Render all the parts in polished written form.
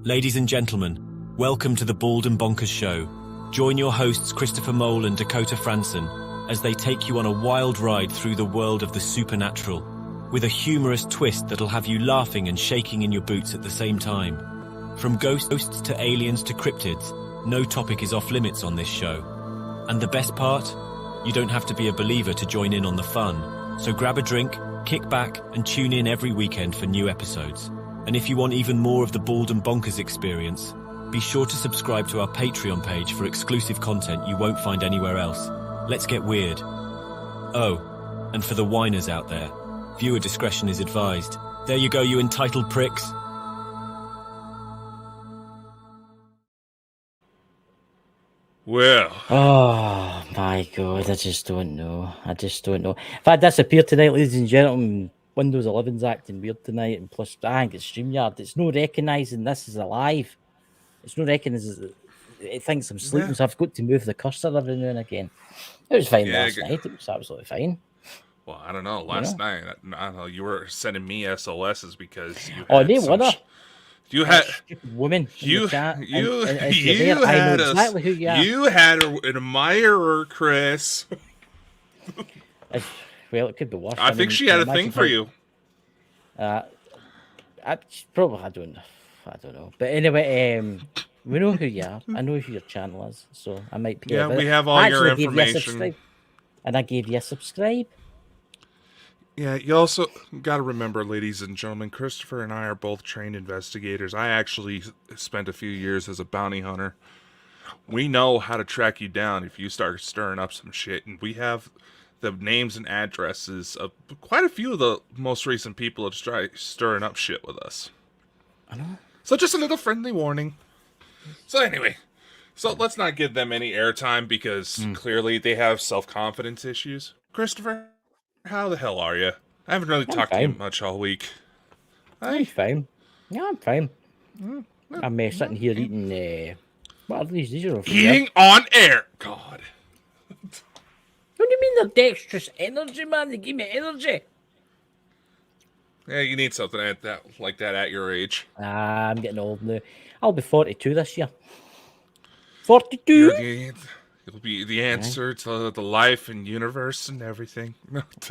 Ladies and gentlemen, welcome to the Bald and Bonkers Show. Join your hosts Christopher Mole and Dakota Franson as they take you on a wild ride through the world of the supernatural, with a humorous twist that'll have you laughing and shaking in your boots at the same time. From ghosts to aliens to cryptids, no topic is off limits on this show. And the best part? You don't have to be a believer to join in on the fun. So grab a drink, kick back, and tune in every weekend for new episodes. And if you want even more of the Bald and Bonkers experience, be sure to subscribe to our Patreon page for exclusive content you won't find anywhere else. Let's get weird. Oh, and for the whiners out there, viewer discretion is advised. There you go, you entitled pricks. Well. Oh my God, I just don't know. If I disappear tonight, ladies and gentlemen, Windows 11's acting weird tonight, and plus I think it's StreamYard. It's no recognising this as alive. It's no recognising. It thinks I'm sleeping, so I've got to move the cursor every now and again. It was fine last night. It was absolutely fine. Well, I don't know. Last night, I don't know. You were sending me SOSs because you. Oh, they were. You had women. You had exactly who you are. You had an admirer, Chris. Well, it could be worse. I think she had a thing for you. I don't know. But anyway, we know who you are. I know who your channel is, so I might be. Yeah, we have all your information. And I gave you a subscribe. Yeah, you also got to remember, ladies and gentlemen, Christopher and I are both trained investigators. I actually spent a few years as a bounty hunter. We know how to track you down if you start stirring up some shit, and we have the names and addresses of quite a few of the most recent people that try stirring up shit with us. I know. So just a little friendly warning. So anyway, let's not give them any airtime because clearly they have self-confidence issues. Christopher, how the hell are you? I haven't really talked to you much all week. I'm fine. Yeah, I'm fine. I'm sitting here eating. What are these? These are eating on air. God. What do you mean they're dextrous energy, man? They give me energy. Yeah, you need something like that at your age. I'm getting old now. I'll be 42 this year. 42? You'll be the answer to the life and universe and everything.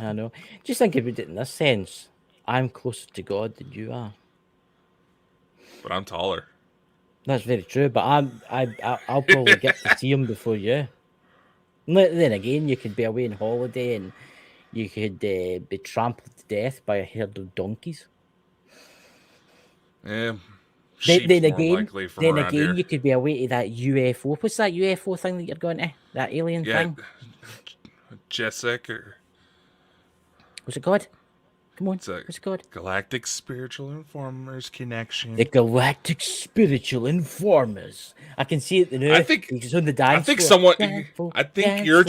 I know. Just think about it in this sense. I'm closer to God than you are. But I'm taller. That's very true, but I'll probably get to see him before you. Then again, you could be away on holiday and you could be trampled to death by a herd of donkeys. Yeah. Then again, you could be away to that UFO. What's that UFO thing that you're going to? That alien thing? Jessica. What's it called? Come on. What's it called? Galactic Spiritual Informers Connection. The Galactic Spiritual Informers. I can see it now. I think he's on the dance. I think you're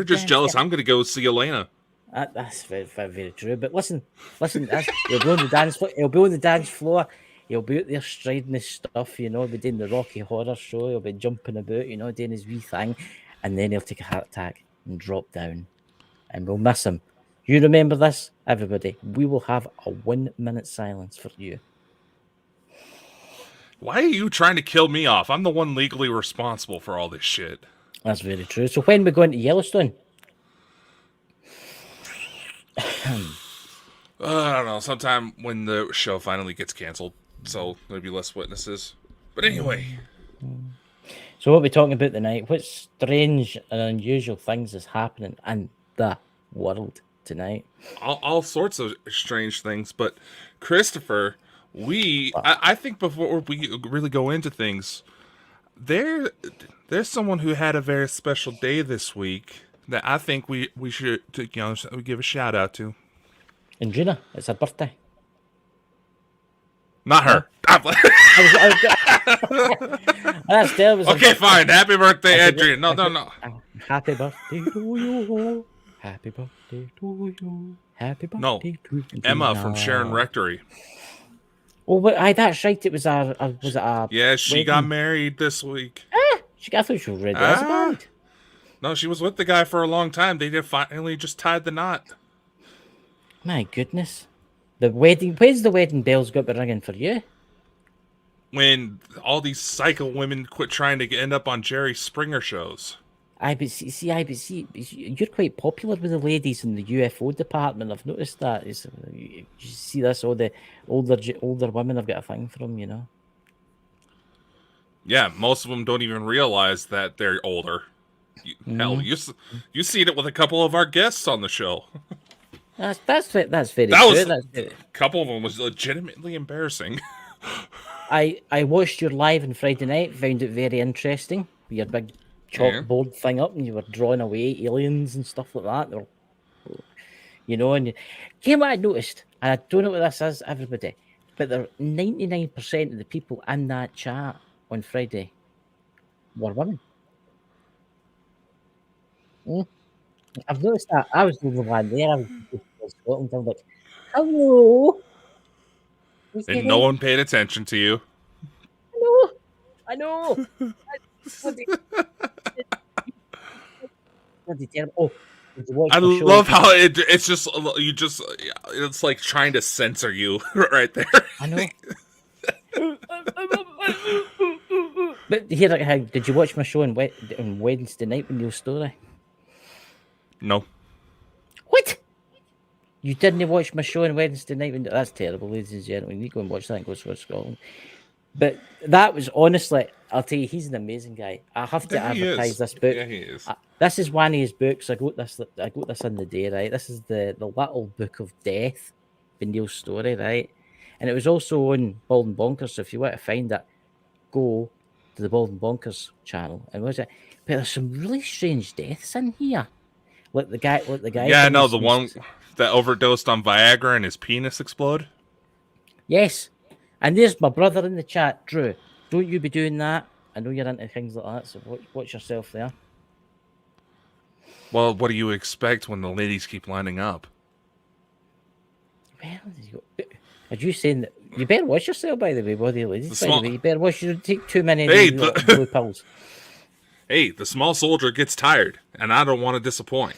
just jealous. I'm going to go see Elena. That's very, very, very true. But listen. He'll be on the dance floor. He'll be on the dance floor. He'll be out there striding his stuff, be doing the Rocky Horror Show. He'll be jumping about, doing his wee thing. And then he'll take a heart attack and drop down. And we'll miss him. You remember this, everybody. We will have a 1 minute silence for you. Why are you trying to kill me off? I'm the one legally responsible for all this shit. That's very true. So when are we going to Yellowstone? I don't know. Sometime when the show finally gets canceled. So there'll be less witnesses. But anyway. So what are we talking about tonight? What strange and unusual things is happening in the world tonight? All sorts of strange things. But Christopher, I think before we really go into things, there's someone who had a very special day this week that I think we should give a shout out to. And Gina, it's her birthday. Not her. Okay, fine. Happy birthday, Adrian. No. Happy birthday to you. Happy birthday to you. Happy birthday to you. Emma from Sharon Rectory. Oh, but that's right. It was was it a Yeah, she got married this week. I thought she was ready as a band. No, she was with the guy for a long time. They finally just tied the knot. My goodness. The wedding, where's the wedding bells got to be ringing for you? when all these psycho women quit trying to end up on Jerry Springer shows. You're quite popular with the ladies in the UFO department. I've noticed that. You see this, all the older women have got a thing from, you know. Yeah, most of them don't even realize that they're older. Hell, you seen it with a couple of our guests on the show. That's very That true. was That's very... a couple of them was legitimately embarrassing. I watched your live on Friday night. Found it very interesting. With your big chalkboard thing up, and you were drawing away aliens and stuff like that. You know, and came what I noticed, and I don't know what this is, everybody, but 99% of the people in that chat on Friday were women. I've noticed that. I was the only one there. I was in Scotland. I'm like, hello. And no one paid attention to you. I know. Bloody terrible. Oh, did you watch I the show? love how it's like trying to censor you right there. I know. But here, did you watch my show on Wednesday night with Neil Story? No. What? You didn't watch my show on Wednesday night? That's terrible, ladies and gentlemen. You go and watch that and go to Scotland. But that was honestly, I'll tell you, he's an amazing guy. I have to advertise this book. Yeah, he is. This is one of his books. I got this in the day, right? This is the Little Book of Death by Neil Story, right? And it was also on Bald and Bonkers. So if you want to find it, go to the Bald and Bonkers channel and watch it. But there's some really strange deaths in here. Like the guy. Yeah, no, the one that overdosed on Viagra and his penis exploded. Yes. And there's my brother in the chat, Drew. Don't you be doing that. I know you're into things like that, so watch yourself there. Well, what do you expect when the ladies keep lining up? Well, are you saying that you better watch yourself? By the way, body ladies. By the way, you better watch. You don't take too many blue pills. Hey, the small soldier gets tired, and I don't want to disappoint.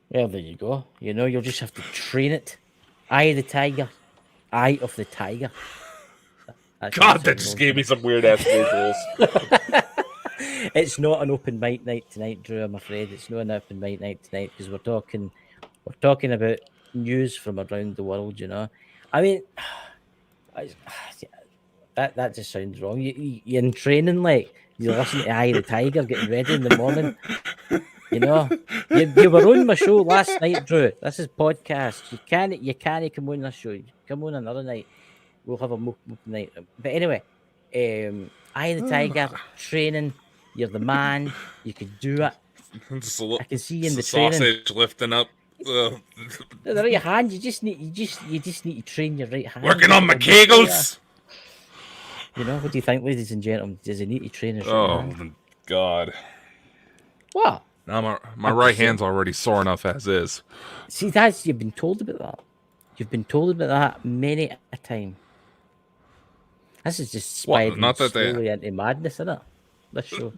Well, there you go. You know, you'll just have to train it. Eye of the tiger. Eye of the tiger. God, that just gave me some weird ass visuals. It's not an open mic night tonight, Drew. I'm afraid it's not an open mic night tonight because we're talking about news from around the world. You know, I mean, that just sounds wrong. You're in training, like you're listening to Eye of the Tiger, getting ready in the morning. You know, you were on my show last night, Drew. This is podcast. You can't come on this show. You come on another night. We'll have a open night. But anyway, Eye of the Tiger training. You're the man. You can do it. I can see you in the training. Sausage lifting up. The right hand. You just need to train your right hand. Working on my kegels. You know, what do you think, ladies and gentlemen? Does he need to train his right hand? Oh God! What? Now my right hand's already sore enough as is. See, you've been told about that. You've been told about that many a time. This is just spiraling slowly into madness, isn't it? This show.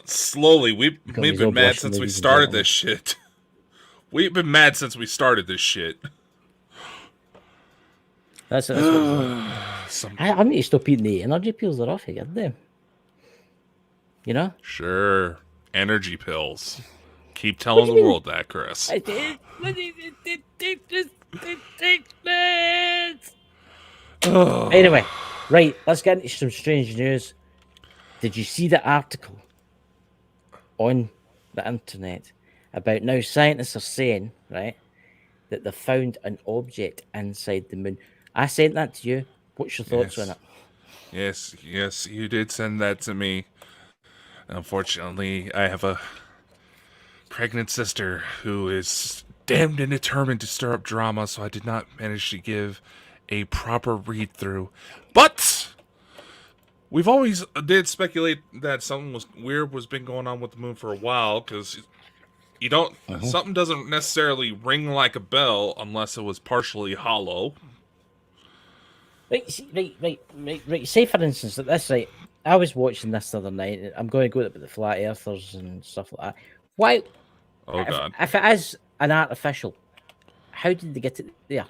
Slowly, we've been mad since we started this shit. We've been mad since we started this shit. That's what I need to stop eating the energy pills. They're off again, them. You know? Sure. Energy pills. Keep telling the world that, Chris. I did. Anyway, right, let's get into some strange news. Did you see the article on the internet about now scientists are saying, right, that they found an object inside the moon? I sent that to you. What's your thoughts on it? Yes, you did send that to me. Unfortunately, I have a pregnant sister who is damned and determined to stir up drama, so I did not manage to give a proper read-through. But we've always did speculate that something weird was been going on with the moon for a while, because you don't something doesn't necessarily ring like a bell unless it was partially hollow. Right. Say for instance that this, right? I was watching this the other night. I'm going to go about the flat earthers and stuff like that. Why? Oh God! If it is an artificial, how did they get it there?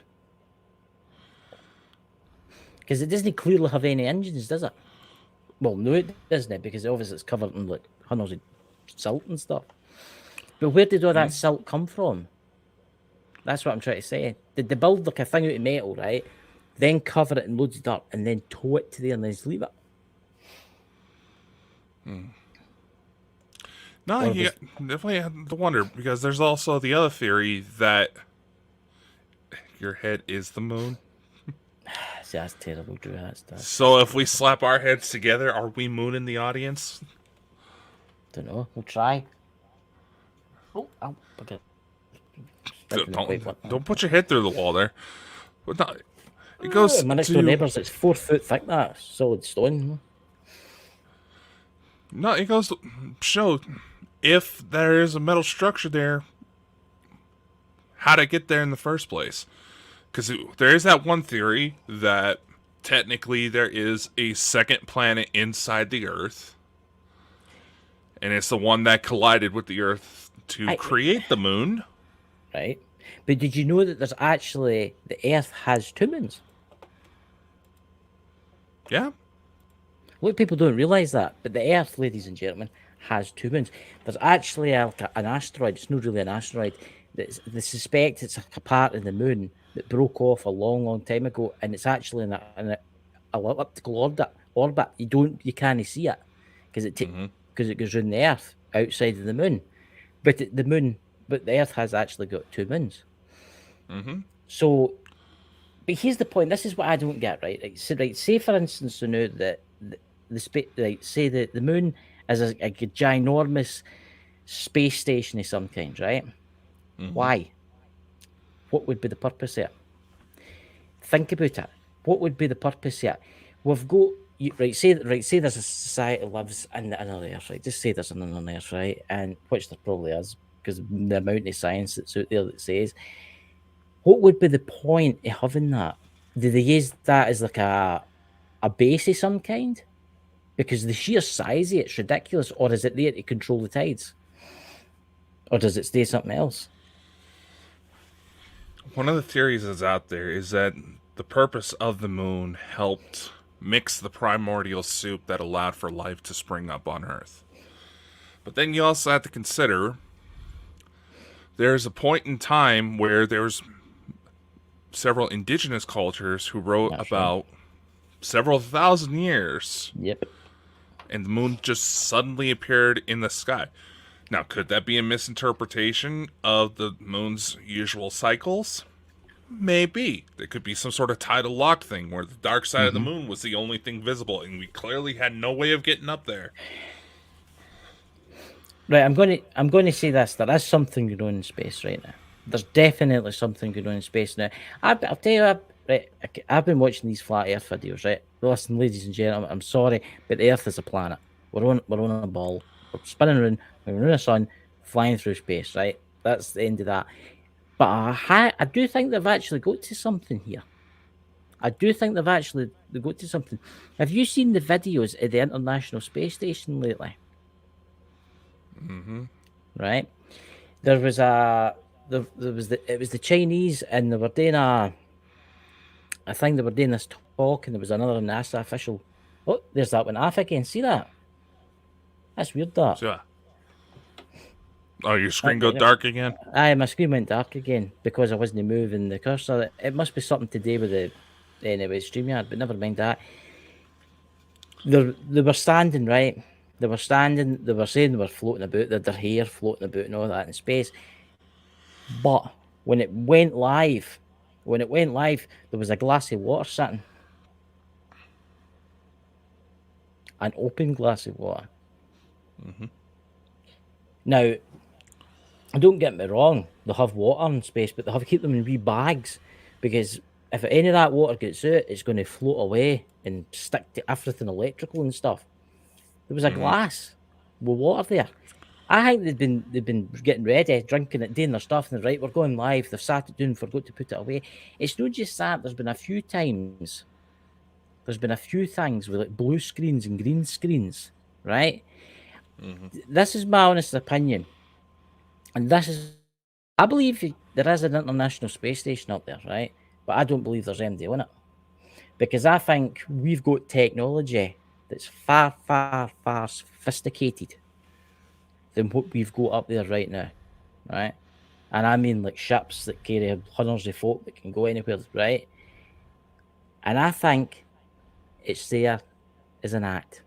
Because it doesn't clearly have any engines, does it? Well, no, it doesn't, because obviously it's covered in like hundreds of silt and stuff. But where did all that silt come from? That's what I'm trying to say. Did they build like a thing out of metal, right? Then cover it in loads of dirt and then tow it to there and then just leave it? No, Or you was- definitely have to wonder, because there's also the other theory that your head is the moon. See, that's terrible, Drew. That's So if we slap our heads together, are we mooning the audience? don't know. We'll try. Oh, okay. Don't put your head through the wall there. But no, it goes My next door to neighbours, it's 4 foot thick, that solid stone. no, it goes to show if there is a metal structure there, how to get there in the first place. Because there is that one theory that technically there is a second planet inside the Earth, and it's the one that collided with the Earth to create the moon. Right? But did you know that there's actually, the Earth has 2 moons? Yeah. A lot of people don't realise that, but the Earth, ladies and gentlemen, has 2 moons. There's actually an asteroid, it's not really an asteroid, they suspect it's a part of the moon that broke off a long, long time ago, and it's actually in an elliptical orbit. You can't see it, because it goes around the Earth, outside of the moon. But the Earth has actually got 2 moons. So, but here's the point. This is what I don't get, right? Say for instance, you know that say that the moon is a ginormous space station of some kind, right? Why? What would be the purpose of it? Think about it. What would be the purpose of it? We've got say there's a society that lives in another Earth, right? Just say there's another Earth, right? And which there probably is, because the amount of science that's out there that says, what would be the point of having that? Do they use that as like a base of some kind? Because the sheer size of it's ridiculous, or is it there to control the tides? Or does it stay something else? One of the theories that's out there is that the purpose of the moon helped mix the primordial soup that allowed for life to spring up on Earth. But then you also have to consider there's a point in time where there's several indigenous cultures who wrote about several thousand years. Yep. And the moon just suddenly appeared in the sky. Now, could that be a misinterpretation of the moon's usual cycles? Maybe. There could be some sort of tidal lock thing where the dark side of the moon was the only thing visible, and we clearly had no way of getting up there. Right, I'm going to say this. There is something going on in space right now. There's definitely something going on in space now. I'll tell you, right, I've been watching these flat Earth videos, right? Listen, ladies and gentlemen, I'm sorry, but the Earth is a planet. We're on a ball. We're spinning around. We're around the sun, flying through space, right? That's the end of that. But I do think they've actually got to something here. I do think they've got to something. Have you seen the videos at the International Space Station lately? Right? There was it was the Chinese, and they were doing I think they were doing this talk, and there was another NASA official. Oh, there's that one off again. See that? That's weird, that. So, oh, your screen go dark again? Aye, my screen went dark again because I wasn't moving the cursor. It must be something to do with the StreamYard, but never mind that. They were standing, right? They were standing, they were saying they were floating about, their hair floating about and all that in space. But when it went live, there was a glass of water sitting. An open glass of water. Now, don't get me wrong, they have water in space, but they have to keep them in wee bags, because if any of that water gets out, it's going to float away and stick to everything electrical and stuff. There was a glass with water there. I think they've been getting ready, drinking it, doing their stuff, and they're right, we're going live. They've sat it down, forgot to put it away. It's not just that. There's been a few times. There's been a few things with like blue screens and green screens, right? This is my honest opinion, and I believe there is an International Space Station up there, right? But I don't believe there's MD on it. because I think we've got technology that's far, far, far sophisticated than what we've got up there right now, right? And I mean like ships that carry hundreds of folk that can go anywhere, right? And I think it's there as an act.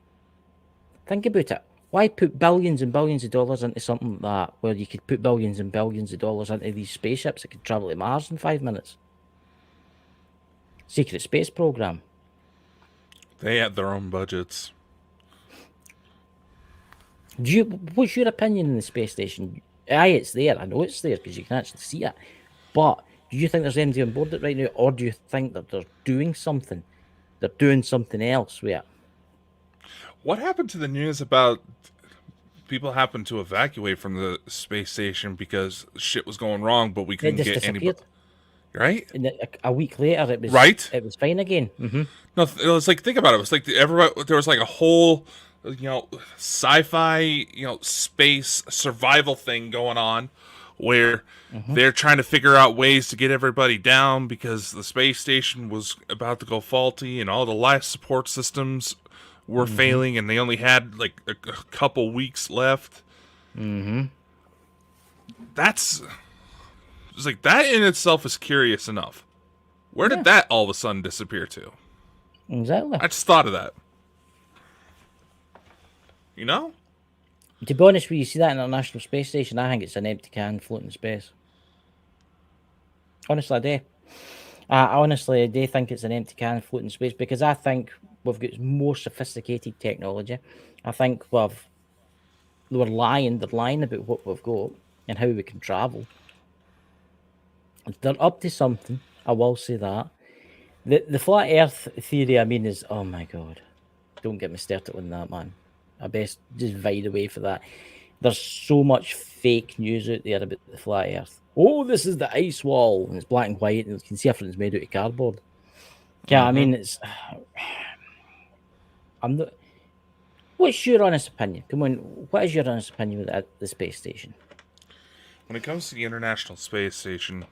Think about it. Why put billions and billions of dollars into something like that, where you could put billions and billions of dollars into these spaceships that could travel to Mars in 5 minutes? Secret space program. They had their own budgets. What's your opinion on the space station? Aye, it's there. I know it's there because you can actually see it. But do you think there's anybody on board it right now, or do you think that they're doing something? They're doing something else with it. What happened to the news about people happened to evacuate from the space station because shit was going wrong, but we It couldn't just get anybody? disappeared. Right? And a week later, it was Right? It was fine again. Mm-hmm. No, it was like, think about it. It was like everybody. There was like a whole, sci-fi, space survival thing going on, where they're trying to figure out ways to get everybody down because the space station was about to go faulty and all the life support systems were failing, and they only had like a couple weeks left. Mm-hmm. It's like that in itself is curious enough. Where did that all of a sudden disappear to? Exactly. I just thought of that. You know? To be honest, when you see that International Space Station, I think it's an empty can floating in space. Honestly, I do. I do think it's an empty can floating in space because I think we've got more sophisticated technology. I think they're lying about what we've got and how we can travel. They're up to something. I will say that. The flat Earth theory, I mean, is, oh my god, don't get me started on that, man. I best just vide away for that. There's so much fake news out there about the flat Earth. Oh, this is the ice wall, and it's black and white, and you can see everything's made out of cardboard. Yeah, I mean, it's. I'm not. What's your honest opinion? Come on, what is your honest opinion with the space station? When it comes to the International Space Station,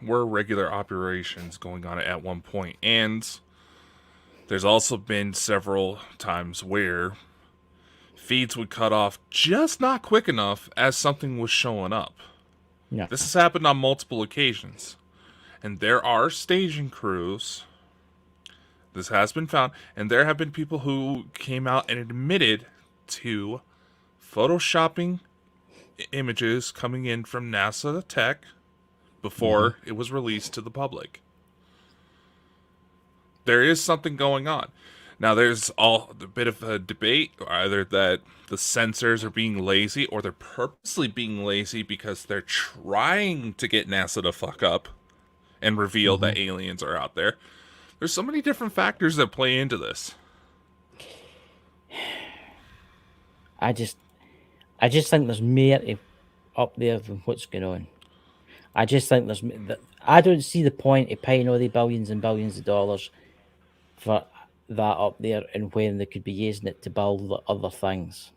were regular operations going on at one point, and there's also been several times where feeds would cut off just not quick enough as something was showing up. Yeah. This has happened on multiple occasions, and there are staging crews. This has been found, and there have been people who came out and admitted to photoshopping images coming in from NASA tech before it was released to the public. There is something going on. Now, there's a bit of a debate, either that the sensors are being lazy or they're purposely being lazy because they're trying to get NASA to fuck up and reveal that aliens are out there. There's so many different factors that play into this. I just think there's more up there than what's going on. I just think I don't see the point of paying all the billions and billions of dollars for that up there, and when they could be using it to build other things.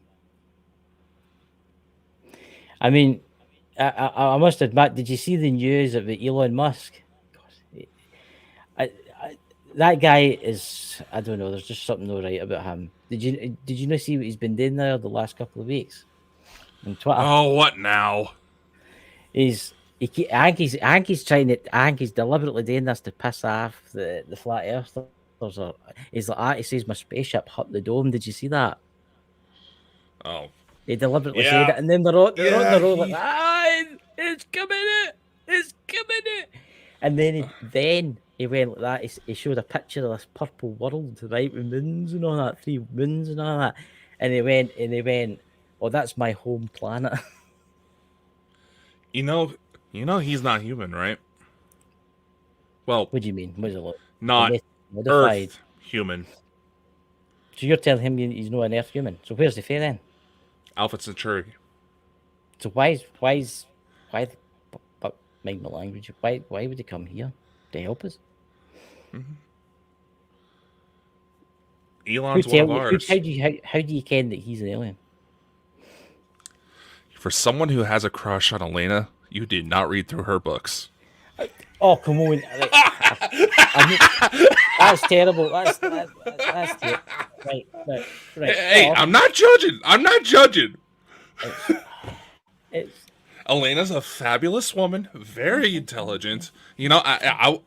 I mean, I must admit, did you see the news about Elon Musk? That guy is, I don't know, there's just something not right about him. Did you not see what he's been doing there the last couple of weeks on Twitter? Oh, what now? I think he's deliberately doing this to piss off the flat earthers. He's like, he says my spaceship hit the dome. Did you see that? Oh, He deliberately said it, and then they're on the road like, it's coming it. And then he went like that. He showed a picture of this purple world, right, with moons and all that, 3 moons and all that. And he went, oh, that's my home planet. You know, he's not human, right? Well, What do you mean? What is it like? not Modified. Earth human. So you're telling him he's not an Earth human? So where's the fair then? Alpha Centauri. So why? But mind my language. Why would he come here to help us? Elon's one of ours. How do you ken that he's an alien? For someone who has a crush on Elena, you did not read through her books. Oh, come on. I mean, that's terrible. That's terrible. Right. Hey, Well, I'm not judging. I'm not judging. it's, it's Elena's a fabulous woman, very intelligent. You know, I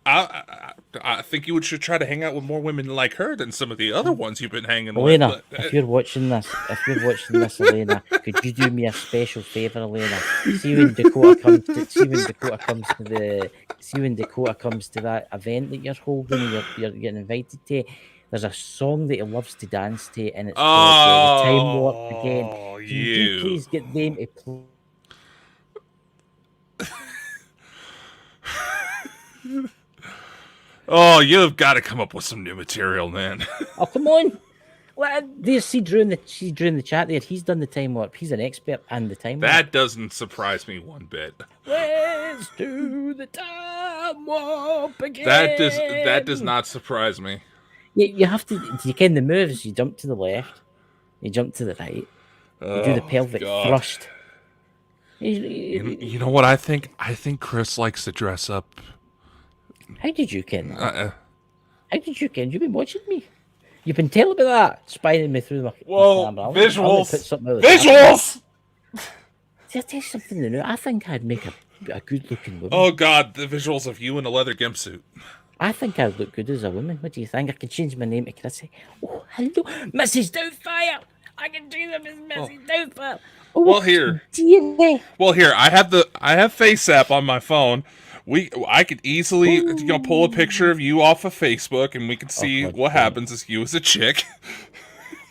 think you should try to hang out with more women like her than some of the other ones you've been hanging with. Elena. But, If you're watching this, Elena, could you do me a special favor, Elena? See when Dakota comes to that event that you're holding, you're getting invited to. There's a song that he loves to dance to, and it's called "The Time Warp Again." Can you please get them to play? Oh, you've got to come up with some new material, man. Oh, come on. There's Drew in the chat there. He's done the time warp. He's an expert and the time warp. That doesn't surprise me one bit. Let's do the time warp again. That does not surprise me. You have to. You can the moves. You jump to the left. You jump to the right. You do the pelvic thrust. You know what I think? I think Chris likes to dress up. How did you ken that? How did you ken? You've been watching me. You've been telling me that, spying me through my camera. Visuals. Visuals. I'll tell you something new. I think I'd make a good-looking woman. Oh God, the visuals of you in a leather gimp suit. I think I'd look good as a woman. What do you think? I can change my name to Chrissy. Oh, hello, Mrs. Doubtfire. I can do them as Mrs. Doubtfire. Oh, well, here. I have Face App on my phone. I could easily pull a picture of you off of Facebook, and we can see what happens as you as a chick.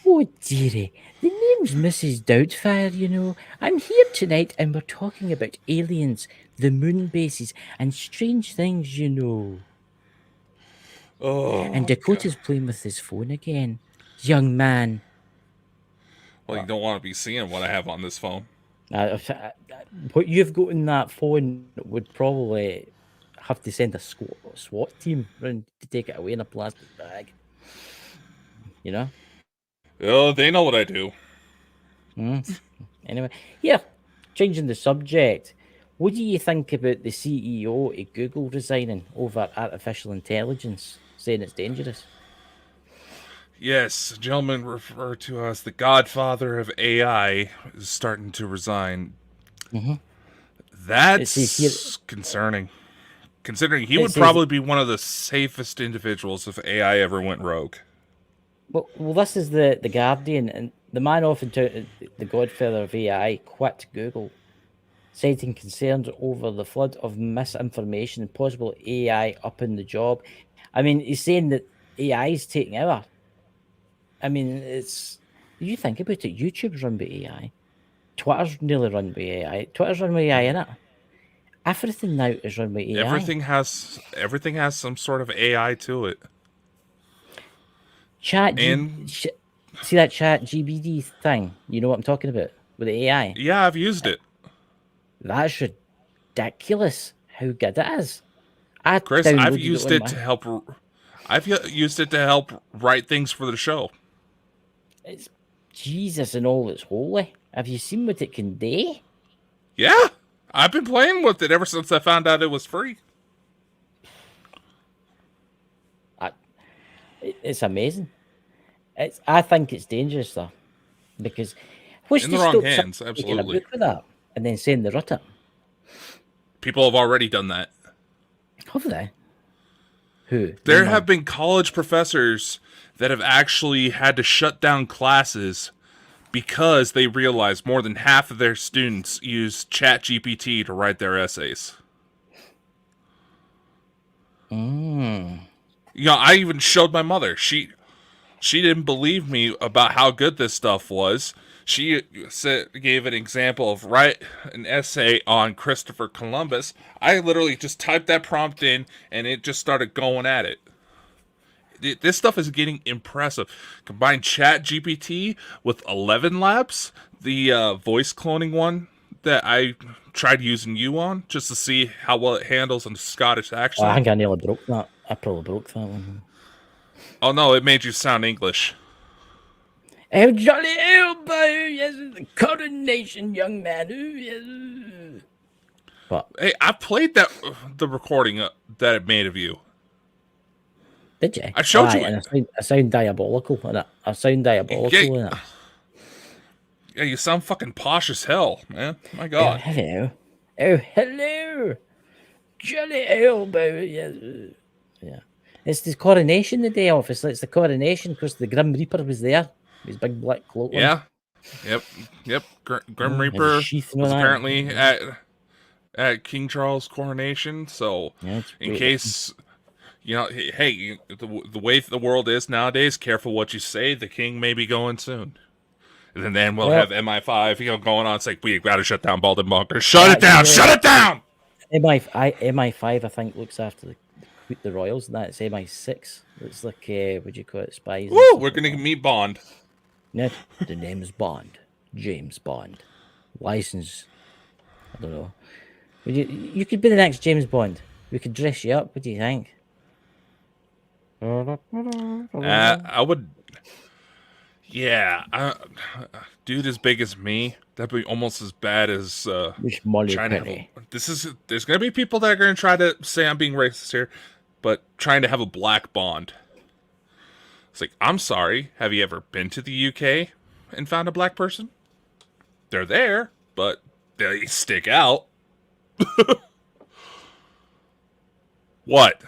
Oh dearie, the name's Mrs. Doubtfire. You know, I'm here tonight, and we're talking about aliens, the moon bases, and strange things. You know. Oh. And Dakota's playing with his phone again, young man. Well, you don't want to be seeing what I have on this phone. What you've got in that phone would probably have to send a SWAT team round to take it away in a plastic bag. You know? Oh, they know what I do. Anyway, yeah, changing the subject. What do you think about the CEO of Google resigning over artificial intelligence, saying it's dangerous? Yes, a gentleman referred to as the godfather of AI is starting to resign. Mm-hmm. That's concerning. Considering he would probably be one of the safest individuals if AI ever went rogue. Well, this is the Guardian, and the man often touted the godfather of AI quit Google, citing concerns over the flood of misinformation and possible AI up in the job. I mean, he's saying that AI is taking over. I mean, you think about it, YouTube's run by AI. Twitter's nearly run by AI. Twitter's run by AI, innit? Everything now is run by AI. Everything has some sort of AI to it. See that Chat GBD thing? You know what I'm talking about with the AI? Yeah, I've used it. That's ridiculous how good it is. Chris, I've used it to help. I've used it to help write things for the show. It's Jesus and all that's holy. Have you seen what it can do? Yeah, I've been playing with it ever since I found out it was free. It's amazing. I think it's dangerous though, because in the wrong hands, absolutely. A book with that and then saying they wrote it. People have already done that. Have they? Who? There have been college professors that have actually had to shut down classes because they realized more than half of their students use ChatGPT to write their essays. You know, I even showed my mother. She didn't believe me about how good this stuff was. She gave an example of write an essay on Christopher Columbus. I literally just typed that prompt in, and it just started going at it. This stuff is getting impressive. Combine ChatGPT with 11 Labs, the voice cloning one that I tried using you on, just to see how well it handles in Scottish accent. I think I nearly broke that. I probably broke that one. Oh no, it made you sound English. Oh, jolly elbow, yes, the coronation, young man. Ooh, yes. But Hey, I played the recording that it made of you. did you? I showed Aye, you and it. I sound diabolical in it. I sound diabolical in it. Yeah, you sound fucking posh as hell, man. My Oh, God. hello. Oh, hello. Jolly elbow. Yeah. It's the coronation the day off. It's the coronation because the Grim Reaper was there. His big black cloak on. Yeah. Yep. Grim Has a Reaper sheath and all was that. apparently at King Charles' coronation. So, Yeah, it's in great. case hey, the way the world is nowadays, careful what you say. The king may be going soon. And then we'll Well, have MI5, going on. It's like, we got to shut down Bald and Bonkers. Shut it down! actually, Shut it down! MI5, I think, looks after the royals, and that's MI6. It's like, what do you call it, spies and Woo! stuff We're like going to that. meet Bond. No, the name is Bond. James Bond. License, I don't know. You could be the next James Bond. We could dress you up. What do you think? I would... Yeah. Dude as big as me, that'd be almost as bad as Miss Molly trying to have Penny. There's going to be people that are going to try to say I'm being racist here, but trying to have a black Bond. It's like, I'm sorry. Have you ever been to the UK and found a black person? They're there, but they stick out. What?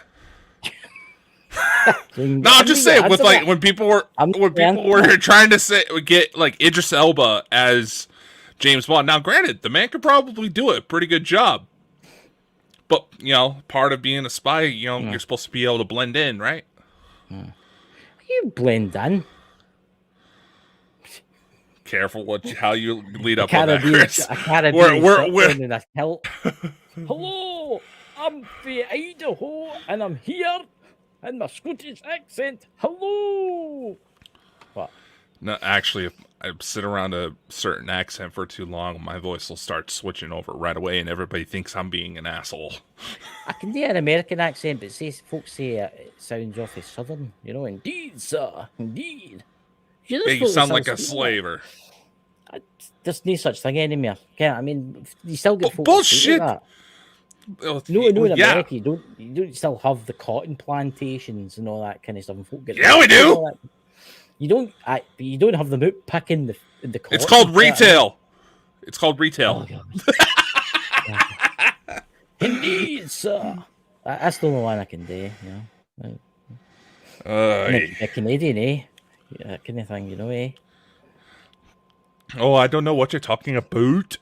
No, I'm just saying. With like when people were trying to get like Idris Elba as James Bond. Now, granted, the man could probably do a pretty good job, but part of being a spy, you're supposed to be able to blend in, right? You blend in. Careful how you lead up on that, Caribbean, Chris. a Caribbean We're in a kilt. Hello, I'm from Idaho, and I'm here in my Scottish accent. Hello. What? No, actually, if I sit around a certain accent for too long, my voice will start switching over right away, and everybody thinks I'm being an asshole. I can do an American accent, but folks say it sounds awfully southern. Indeed, sir, indeed. You sound like a slaver. There's no such thing anymore. I mean, you still get folks bullshit. Like that. No, in America, you don't still have the cotton plantations and all that kind of stuff. And folk get we do. You don't, but you don't have them out picking the cotton. It's called retail. It's called retail. Oh, indeed, sir. That's the only one I can do. A Canadian, that kind of thing, eh? Oh, I don't know what you're talking about. Boot?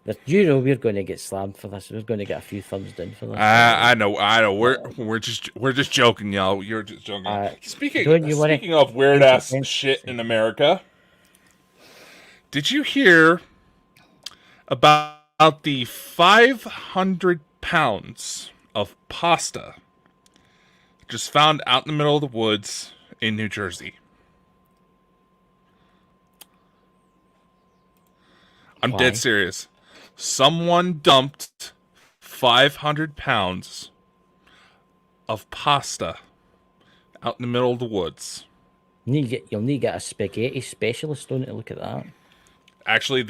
But we're going to get slammed for this. We're going to get a few thumbs down for this. I know. We're just joking, y'all. You're just joking. Speaking of weird ass shit in America, did you hear about the 500 pounds of pasta just found out in the middle of the woods in New Jersey? I'm dead serious. Someone dumped 500 pounds of pasta out in the middle of the woods. You'll need to get a spaghetti specialist on it to look at that. Actually,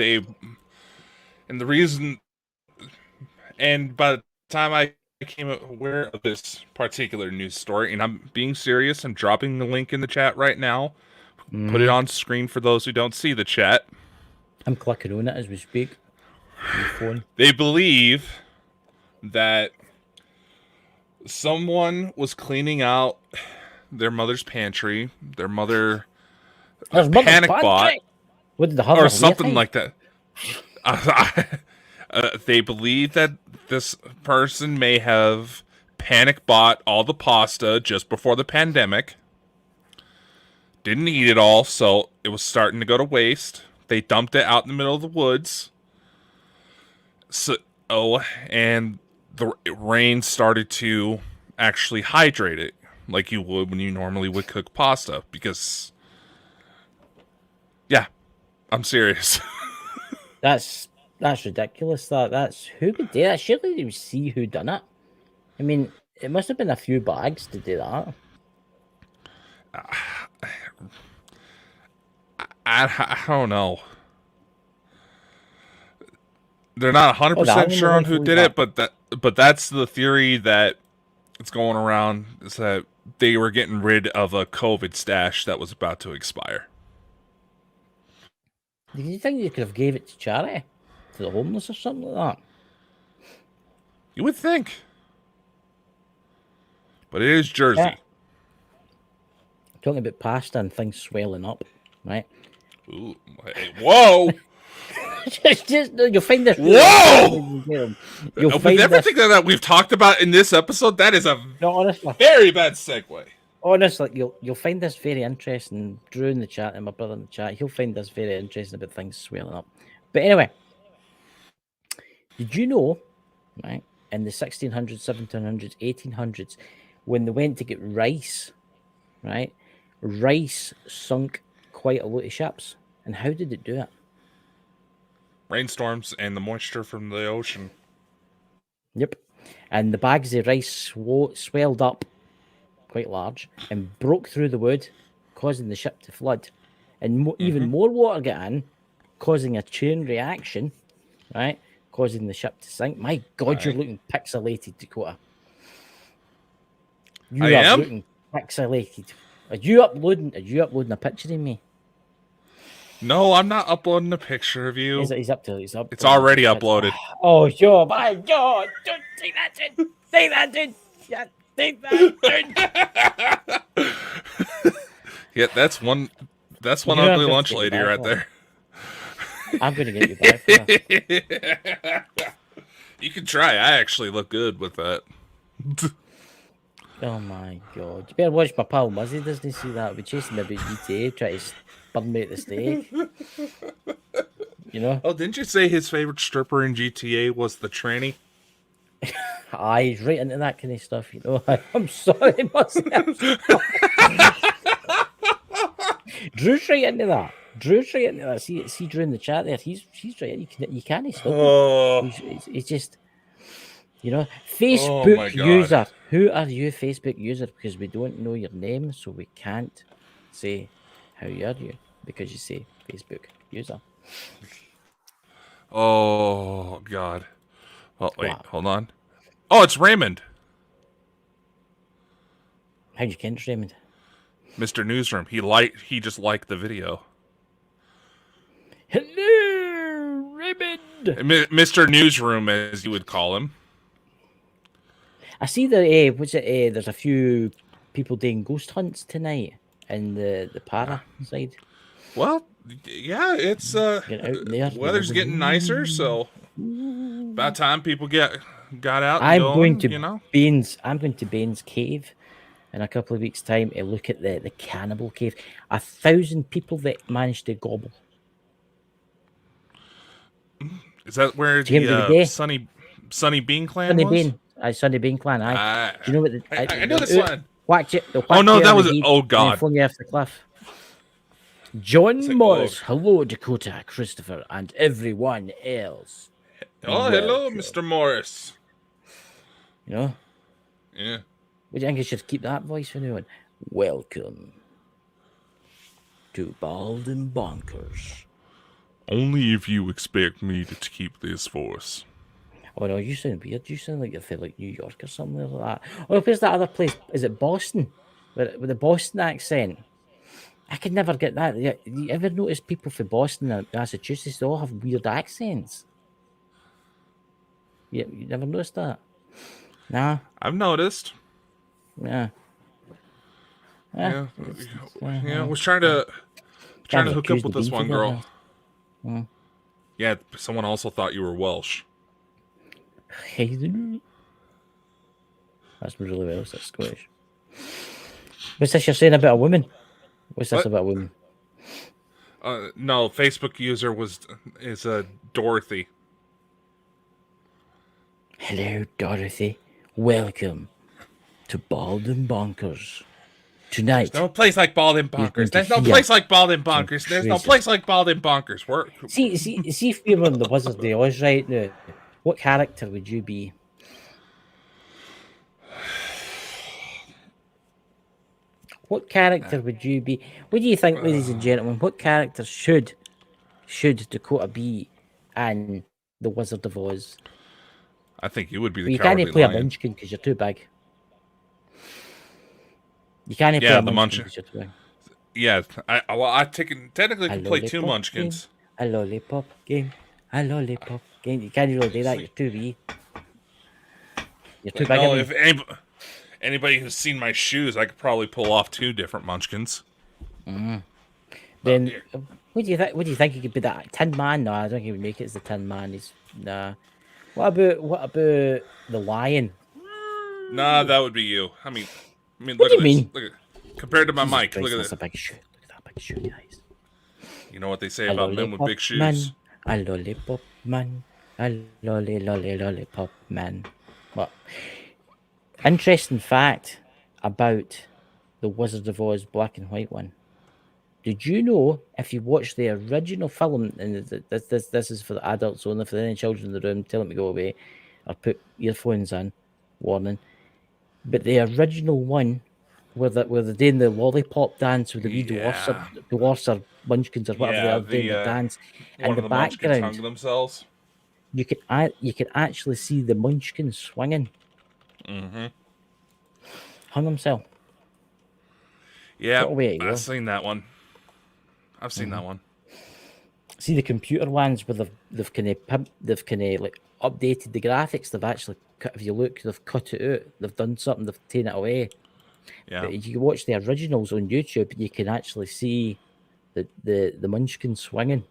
and by the time I became aware of this particular news story, and I'm being serious, I'm dropping the link in the chat right now. Put it on screen for those who don't see the chat. I'm clicking on it as we speak. Phone. They believe that someone was cleaning out their mother's pantry. Their mother panic bought, or something like that. They believe that this person may have panic bought all the pasta just before the pandemic. Didn't eat it all, so it was starting to go to waste. They dumped it out in the middle of the woods. And the rain started to actually hydrate it like you would when you normally would cook pasta. Because, yeah, I'm serious. That's ridiculous. That's who could do that? Surely they would see who done it. I mean, it must have been a few bags to do that. I don't know. They're not 100% sure on who did it, that. but that's the theory that it's going around, is that they were getting rid of a COVID stash that was about to expire. Do you think you could have gave it to charity, to the homeless or something like that? You would think. But it is Jersey. Yeah. Talking about pasta and things swelling up, right? Ooh, hey, whoa! just you'll find this. Whoa! You'll With find everything that we've talked about in this episode, that is a honestly, very bad segue. Honestly, you'll find this very interesting. Drew in the chat and my brother in the chat, he'll find this very interesting about things swelling up. But anyway, did you know, right, in the 1600s, 1700s, 1800s, when they went to get rice, right, rice sunk quite a lot of ships. And how did it do it? Rainstorms and the moisture from the ocean. Yep. And the bags of rice swelled up quite large and broke through the wood, causing the ship to flood. And even more water got in, causing a chain reaction, right? Causing the ship to sink. My God, You're looking pixelated, Dakota. You are looking pixelated. Are you uploading a picture of me? No, I'm not uploading a picture of you. He's up. It's already uploaded. Oh, yo, my God. Don't say that, dude. Say that, dude. Yeah, say that, dude. Yeah, that's one ugly lunch lady right there. I'm going to get you back for that. You can try. I actually look good with that. Oh, my God. You better watch my pal Muzzy. Doesn't he see that? I'll be chasing me about GTA, trying to burn me at the stake. You know? Oh, didn't you say his favorite stripper in GTA was the tranny? Aye, he's right into that kind of stuff, you know. I'm sorry, Muzzy. Drew's right into that. See Drew in the chat there. He's right. You can't stop him. He's just, you know, Facebook user. Who are you, Facebook user? Because we don't know your name, so we can't say how are you because you say Facebook user. Oh God. Well, wait, hold on. Oh, it's Raymond. How'd you get it's Raymond? Mr. Newsroom. He just liked the video. Hello, Raymond. Mr. Newsroom, as you would call him. I see there's a few people doing ghost hunts tonight in the para side. Well, yeah, it's weather's getting nicer, so about time people got out. I'm going to Bain's cave in a couple of weeks' time to look at the cannibal cave. 1,000 people that managed to gobble. Is that where the Sunny Bean clan was? Sunny Bean clan. Aye. Do you know what? I know this one. Oh no, that was God. Flung you off the cliff. John Morris. Hello, Dakota, Christopher, and everyone else. Oh, hello, Mr. Morris. You know? Yeah. Would you think I should keep that voice for now on? Welcome to Bald and Bonkers. Only if you expect me to keep this voice. Oh no, you sound weird. You sound like you're from like New York or something like that. Oh, where's that other place? Is it Boston? With the Boston accent. I could never get that. You ever notice people from Boston and Massachusetts, they all have weird accents? Yeah, you never noticed that? Nah. I've noticed. Yeah. Yeah. I was trying to hook up with this one girl. Yeah, someone also thought you were Welsh. That's really Welsh, that's Scottish. What's this you're saying about a woman? What's this about a woman? No, Facebook user is Dorothy. Hello, Dorothy. Welcome to Bald and Bonkers. Tonight. There's no place like Bald and Bonkers. There's no place like Bald and Bonkers. There's no place like Bald and Bonkers. See if we were in the Wizard of Oz right now, what character would you be? What character would you be? What do you think, ladies and gentlemen? What character should Dakota be in The Wizard of Oz. I think you would be But the you Cowardly can't play Lion. a Munchkin because you're too big. You can't play Yeah, a the Munchkin because you're too big. Yeah, I technically A can play two lollipop game. Munchkins. A lollipop game. A lollipop game. You can't really do that. You're too wee. You're too big. I No, mean, if anybody who's seen my shoes, I could probably pull off two different Munchkins. then dear. what do you think? What do you think he could be? That Tin Man? No, I don't think he would make it as the Tin Man. He's nah. What about the Lion? Nah, that would be you. I mean, What look do at you this. mean? Look at compared to my Jesus mic. Christ, Look at that's this. a big shoe. Look at that big shoe, guys. You know what they say A about men with lollipop big shoes? man. A lollipop man. A lollipop man. What? Interesting fact about the Wizard of Oz black and white one. Did you know if you watch the original film, and this is for the adults only, if there are any children in the room, tell them to go away or put earphones in, warning. But the original one, where they're doing the lollipop dance with the wee dwarfs or munchkins or whatever they are doing the dance, One in the of the Munchkins hung background, themselves. you could actually see the munchkin swinging. Mm-hmm. Hung himself. Yeah, What a way to go. I've seen that one. I've seen that one. See the computer ones where they've kind of like updated the graphics. They've actually cut, if you look, they've cut it out. They've done something. They've taken it away. Yeah. But you can watch the originals on YouTube, and you can actually see the munchkin swinging.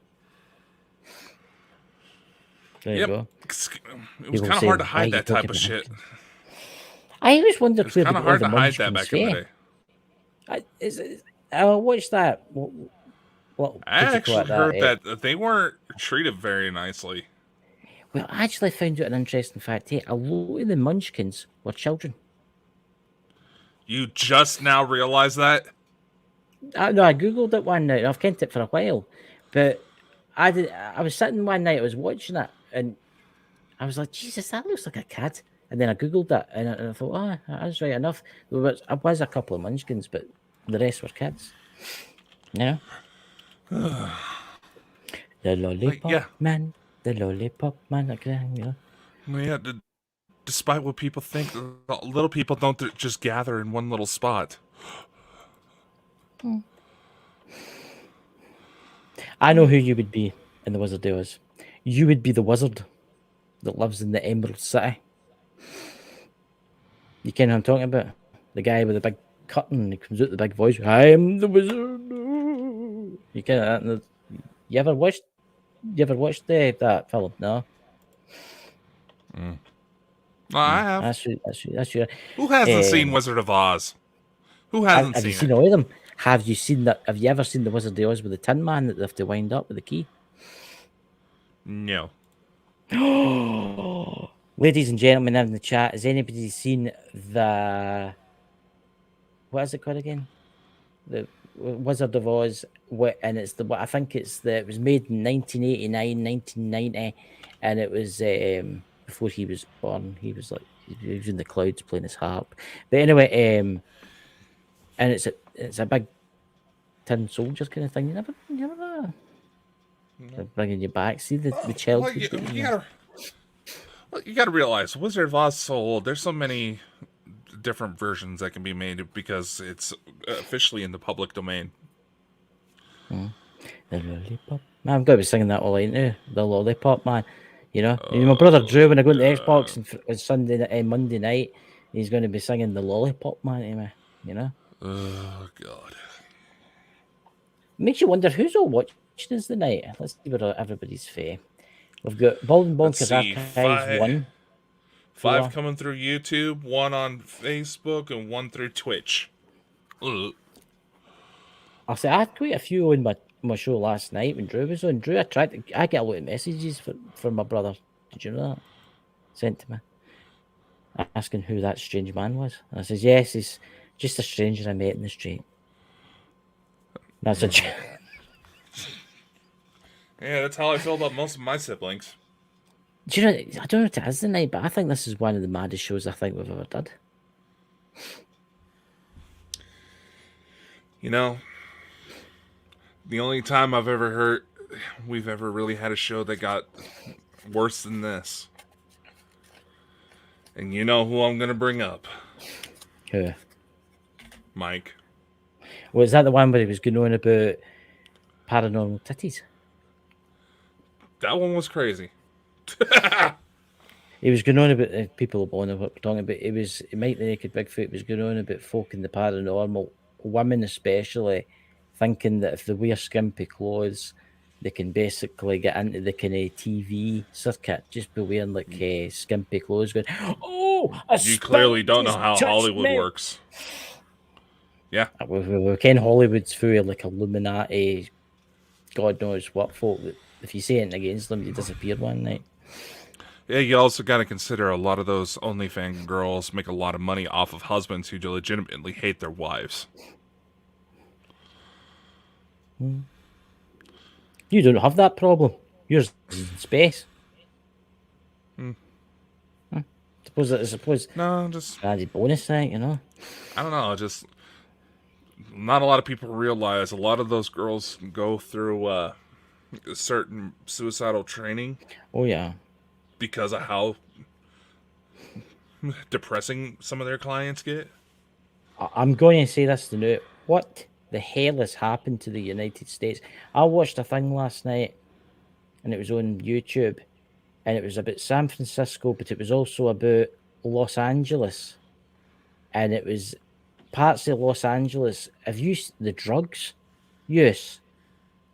There you go. It was kind of hard to hide that type of shit. I always wondered It's where kind they of got all hard the to hide that munchkins back in the from. day. I watched that. I actually heard that they weren't treated very nicely. Well, I actually found out an interesting fact here. A lot of the munchkins were children. You just now realize that? No, I googled it one night. I've kept it for a while, but I was sitting one night. I was watching it, and I was like, "Jesus, that looks like a kid." And then I googled it, and I thought, "Oh, that's right enough." There was a couple of munchkins, but the rest were kids. Yeah. The lollipop man, the lollipop man. Again, you know. Yeah. Despite what people think, little people don't just gather in one little spot. I know who you would be in the Wizard of Oz. You would be the wizard that lives in the Emerald City. You know what I'm talking about? The guy with the big curtain, he comes out with the big voice. I am the wizard. You can. You ever watched that film? No. No, I have. That's your. Who hasn't seen Wizard of Oz? Who hasn't have seen you seen it? all of them? Have you seen that? Have you ever seen the Wizard of Oz with the Tin Man that they have to wind up with the key? No. Ladies and gentlemen in the chat, has anybody seen the what is it called again? The Wizard of Oz, and it's I think it was made in 1989, 1990, and it was before he was born. He was in the clouds playing his harp. But anyway, and it's a big tin soldiers kind of thing. You never know. They're bringing you back. See the childhood. You gotta realize, Wizard of Oz is so old. There's so many different versions that can be made because it's officially in the public domain. The lollipop man, I'm gonna be singing that all night now. The lollipop man, you know. My brother Drew, when I go into Xbox on Monday night, he's going to be singing the lollipop man to me. You know. Oh God. Makes you wonder who's all watching us tonight. Let's see what everybody's fair. We've got Bald and Bonkers Archives 1. 5 coming through YouTube, 1 on Facebook, and 1 through Twitch. Ugh. I'll say I had quite a few on my show last night when Drew was on. Drew, I get a lot of messages from my brother. Did you know that? Sent to me. Asking who that strange man was. And I says, yes, he's just a stranger I met in the street. That's a Yeah, that's how I feel about most of my siblings. Do you know, I don't know what it is tonight, but I think this is one of the maddest shows I think we've ever done. You know, the only time we've ever really had a show that got worse than this. And you know who I'm going to bring up. Who? Mike. Was that the one where he was going on about paranormal titties? That one was crazy. He was going on about people were talking about. It might the naked Bigfoot. He was going on about folk in the paranormal, women especially, thinking that if they wear skimpy clothes, they can basically get into the kind of TV circuit just by wearing like skimpy clothes. Going, oh, You clearly don't know just how touched Hollywood me." works. Yeah. We ken Hollywood's full of like Illuminati, God knows what folk. That if you say anything against them, you disappear one night. Yeah, you also got to consider a lot of those OnlyFans girls make a lot of money off of husbands who legitimately hate their wives. You don't have that problem. Yours is in space. Suppose No, just added bonus thing, you know. I don't know. Just not a lot of people realize a lot of those girls go through certain suicidal training Oh yeah. because of how depressing some of their clients get. I'm going to say this now. What the hell has happened to the United States? I watched a thing last night, and it was on YouTube, and it was about San Francisco, but it was also about Los Angeles, and it was parts of Los Angeles have used the drugs use,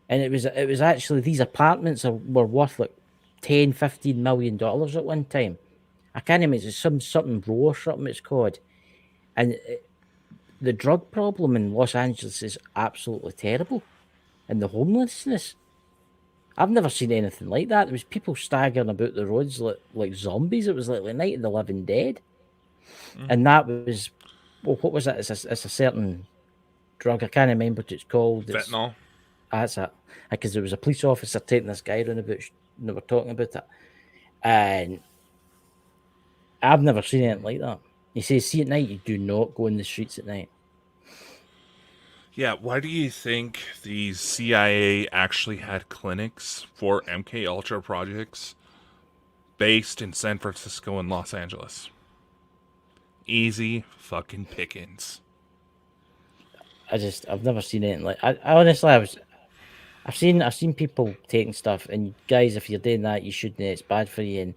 and it was actually these apartments were worth like $10-15 million at one time. I can't imagine it's something row or something it's called, and the drug problem in Los Angeles is absolutely terrible, and the homelessness. I've never seen anything like that. There was people staggering about the roads like zombies. It was like Night of the Living Dead, and that was what was it? It's a certain drug. I can't remember what it's called. Fentanyl. That's it. Because there was a police officer taking this guy around about. They were talking about it, and I've never seen anything like that. He says, "See at night, you do not go in the streets at night." Yeah, why do you think the CIA actually had clinics for MK Ultra projects based in San Francisco and Los Angeles? Easy fucking pickings. I've never seen anything like. I honestly, I've seen people taking stuff, and guys, if you're doing that, you shouldn't. It's bad for you, and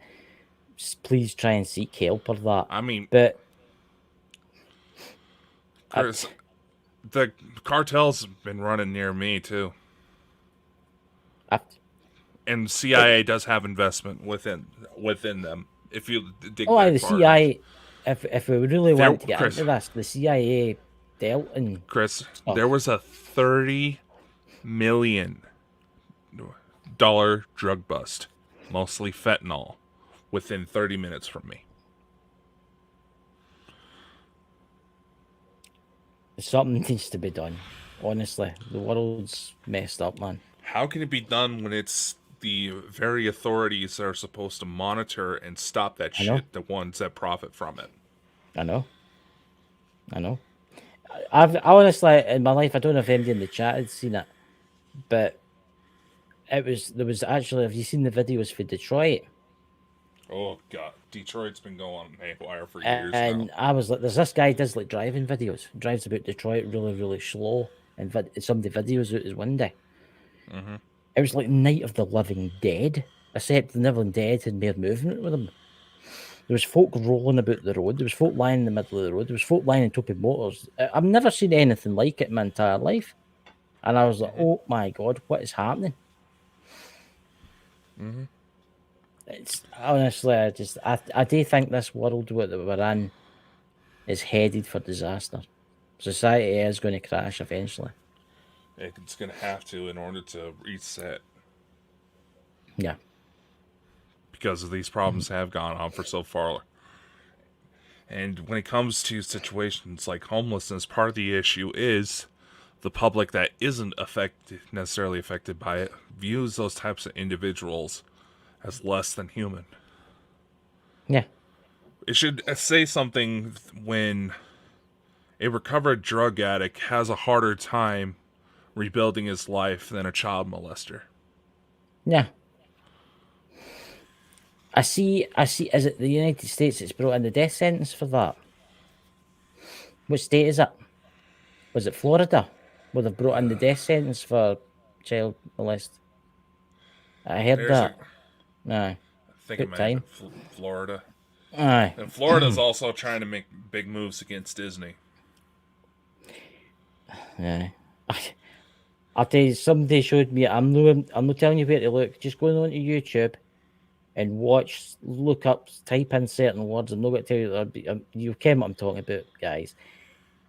please try and seek help for that. I mean, But Chris, the cartel's been running near me too, and CIA does have investment within them. If you dig back the far CIA. If we really want to get Chris, into this, the CIA dealt in Chris, stuff. there was a $30 million drug bust, mostly fentanyl, within 30 minutes from me. Something needs to be done. Honestly, the world's messed up, man. How can it be done when it's the very authorities that are supposed to monitor and stop that shit, the ones that profit from it? I know. I honestly, in my life, I don't know if anybody in the chat had seen it, but there was actually, have you seen the videos for Detroit? Oh god, Detroit's been going haywire for years And now. I was like, there's this guy does like driving videos, drives about Detroit really, really slow, and some of the videos out his window. It was like Night of the Living Dead, except the Living Dead had more movement with them. There was folk rolling about the road. There was folk lying in the middle of the road. There was folk lying on top of motors. I've never seen anything like it in my entire life. And I was like, oh my God, what is happening? It's honestly, I do think this world that we're in is headed for disaster. Society is going to crash eventually. It's going to have to in order to reset. Yeah. Because these problems have gone on for so far. And when it comes to situations like homelessness, part of the issue is the public that isn't necessarily affected by it views those types of individuals as less than human. Yeah. It should say something when a recovered drug addict has a harder time rebuilding his life than a child molester. Yeah. I see. Is it the United States that's brought in the death sentence for that? What state is it? Was it Florida? Where they've brought in the death sentence for child molest? I heard There's a, that. Aye. I think it Good might have time. been Florida. Aye. And Florida's also trying to make big moves against Disney. Aye. I'll tell you, somebody showed me. I'm not telling you where to look. Just go on to YouTube and look up, type in certain words. I'm not going to tell you. You ken what I'm talking about, guys.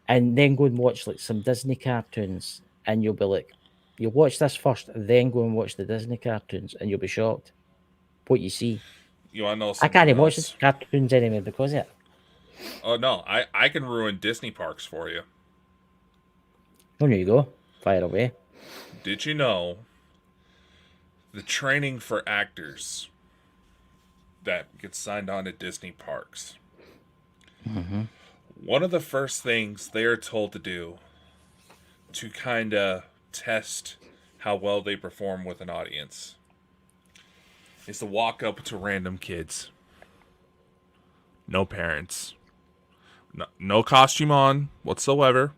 And then go and watch like some Disney cartoons, and you'll be like, you'll watch this first, then go and watch the Disney cartoons, and you'll be shocked what you see. You want to know I something can't even watch else? the cartoons anymore because of it. Oh no, I can ruin Disney parks for you. Oh, there you go. Fire away. Did you know the training for actors that gets signed on to Disney parks? Mm-hmm. One of the first things they are told to do to kind of test how well they perform with an audience is to walk up to random kids. No parents. No costume on whatsoever.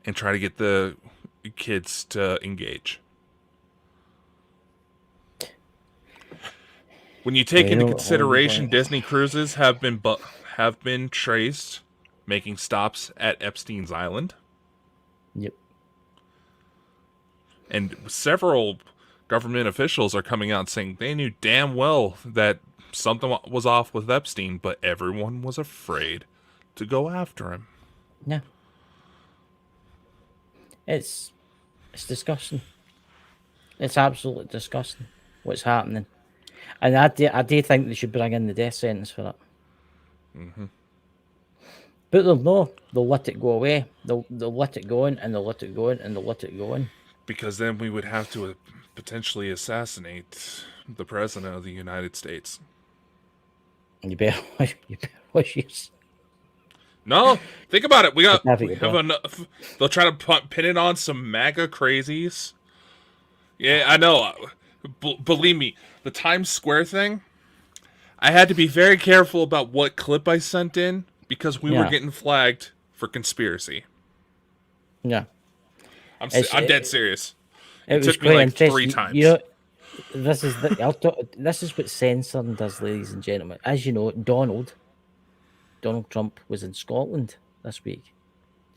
And try to get the kids to engage. When you take into consideration Disney cruises have been traced making stops at Epstein's Island. Yep. And several government officials are coming out saying they knew damn well that something was off with Epstein, but everyone was afraid to go after him. Yeah. It's disgusting. It's absolutely disgusting what's happening. And I do think they should bring in the death sentence for it. Mm-hmm. But they'll let it go away. They'll let it go on, and they'll let it go on, and they'll let it go on. Because then we would have to potentially assassinate the president of the United States. You better watch yours. No, think about it. We have Inevitable. enough. They'll try to pin it on some MAGA crazies. Yeah, I know. Believe me, the Times Square thing, I had to be very careful about what clip I sent in because we were getting flagged for conspiracy. Yeah. I'm dead serious. It took me like 3 times. You know, this is what censoring does, ladies and gentlemen. As you know, Donald Trump was in Scotland this week.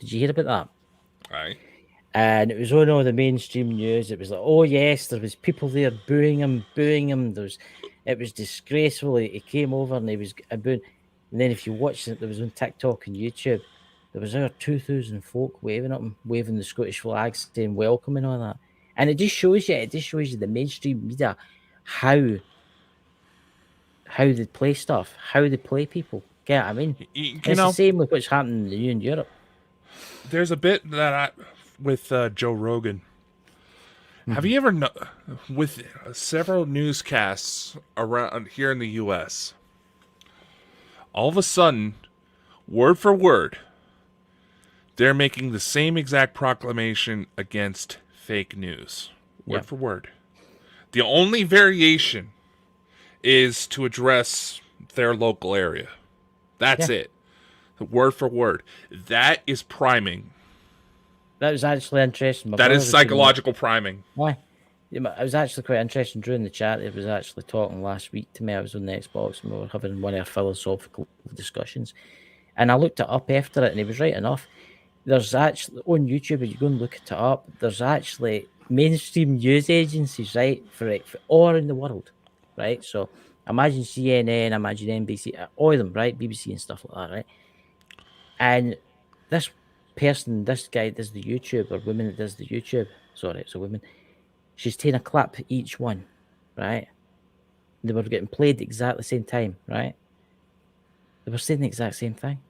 Did you hear about that? Aye. And it was on all the mainstream news. It was like, oh yes, there was people there booing him. It was disgraceful. He came over and he was booing. And then if you watch it, there was on TikTok and YouTube, there was over 2,000 folk waving at him, waving the Scottish flag, saying welcome and all that. And it just shows you the mainstream media how they play stuff, how they play people. Get what I mean? It's the same with what's happening in Europe. There's a bit that with Joe Rogan. Mm-hmm. Have you ever with several newscasts around here in the U.S., all of a sudden, word for word, they're making the same exact proclamation against fake news. Word for word. The only variation is to address their local area. That's it. Word for word. That is priming. That was actually interesting. That is psychological priming. Why? Yeah, it was actually quite interesting during the chat. It was actually talking last week to me. I was on the Xbox and we were having one of our philosophical discussions. And I looked it up after it and he was right enough. There's actually, on YouTube, if you go and look it up, there's actually mainstream news agencies, right, for all around the world, right? So imagine CNN, imagine NBC, all of them, right? BBC and stuff like that, right? And this guy does the YouTube, or woman that does the YouTube, sorry, it's a woman, she's taking a clip each one, right? They were getting played at exactly the same time, right? They were saying the exact same thing.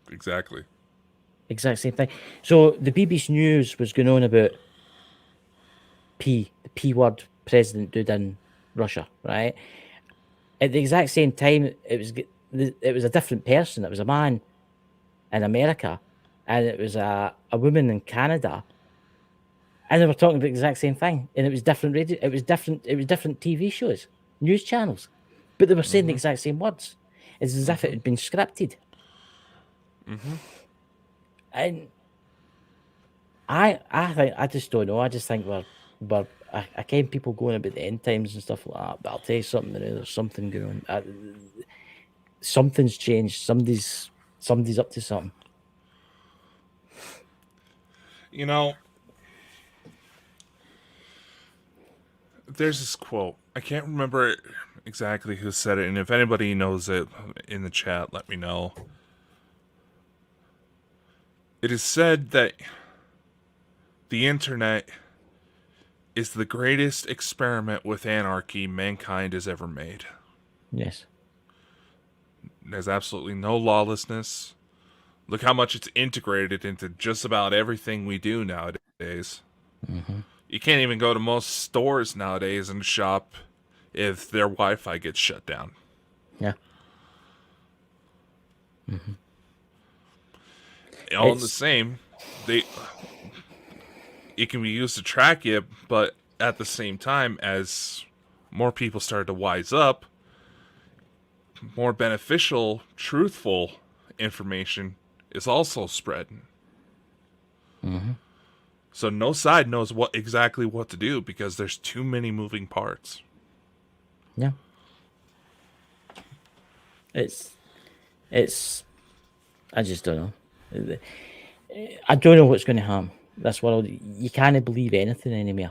Exactly. Exact same thing. So the BBC News was going on about the P word president dude in Russia, right? At the exact same time, it was a different person. It was a man in America, and it was a woman in Canada, and they were talking about the exact same thing. And it was different radio. It was different TV shows, news channels, but they were saying the exact same words. It's as if it had been scripted. And I think, I just don't know. I just think I can people going about the end times and stuff like that. But I'll tell you something. There's something going on. Something's changed. Somebody's up to something. You know, there's this quote. I can't remember exactly who said it, and if anybody knows it in the chat, let me know. It is said that the internet is the greatest experiment with anarchy mankind has ever made. Yes. There's absolutely no lawlessness. Look how much it's integrated into just about everything we do nowadays. You can't even go to most stores nowadays and shop if their Wi-Fi gets shut down. Yeah. All in the same, it can be used to track you, but at the same time, as more people start to wise up, more beneficial, truthful information is also spreading. So no side knows exactly what to do because there's too many moving parts. Yeah. It's I just don't know. I don't know what's going to happen. This world, you can't believe anything anymore.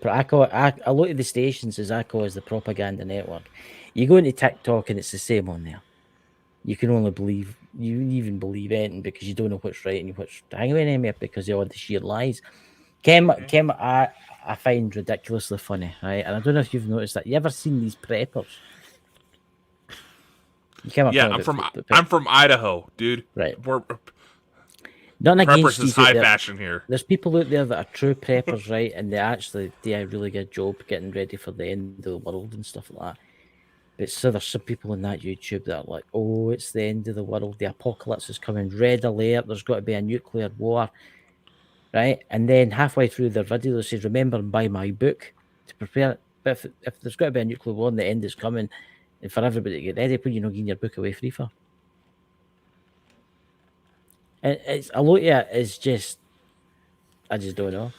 I look at the stations as I call as the propaganda network. You go into TikTok and it's the same on there. You can only believe, you even believe anything because you don't know what's right and what's hanging anymore because of all the sheer lies. Kim, I find ridiculously funny, right? And I don't know if you've noticed that. You ever seen these preppers? You came up Yeah, I'm from Idaho, dude. Right. We're Nothing against preppers is these out high there. fashion here. There's people out there that are true preppers, right? And they actually do a really good job getting ready for the end of the world and stuff like that. But so there's some people on that YouTube that are like, oh, it's the end of the world. The apocalypse is coming. Red alert. There's got to be a nuclear war. Right? And then halfway through their video, they say, remember and buy my book to prepare. But if there's got to be a nuclear war and the end is coming, and for everybody to get ready, but you're not getting your book away free for. And it's a lot of it is just, I just don't know.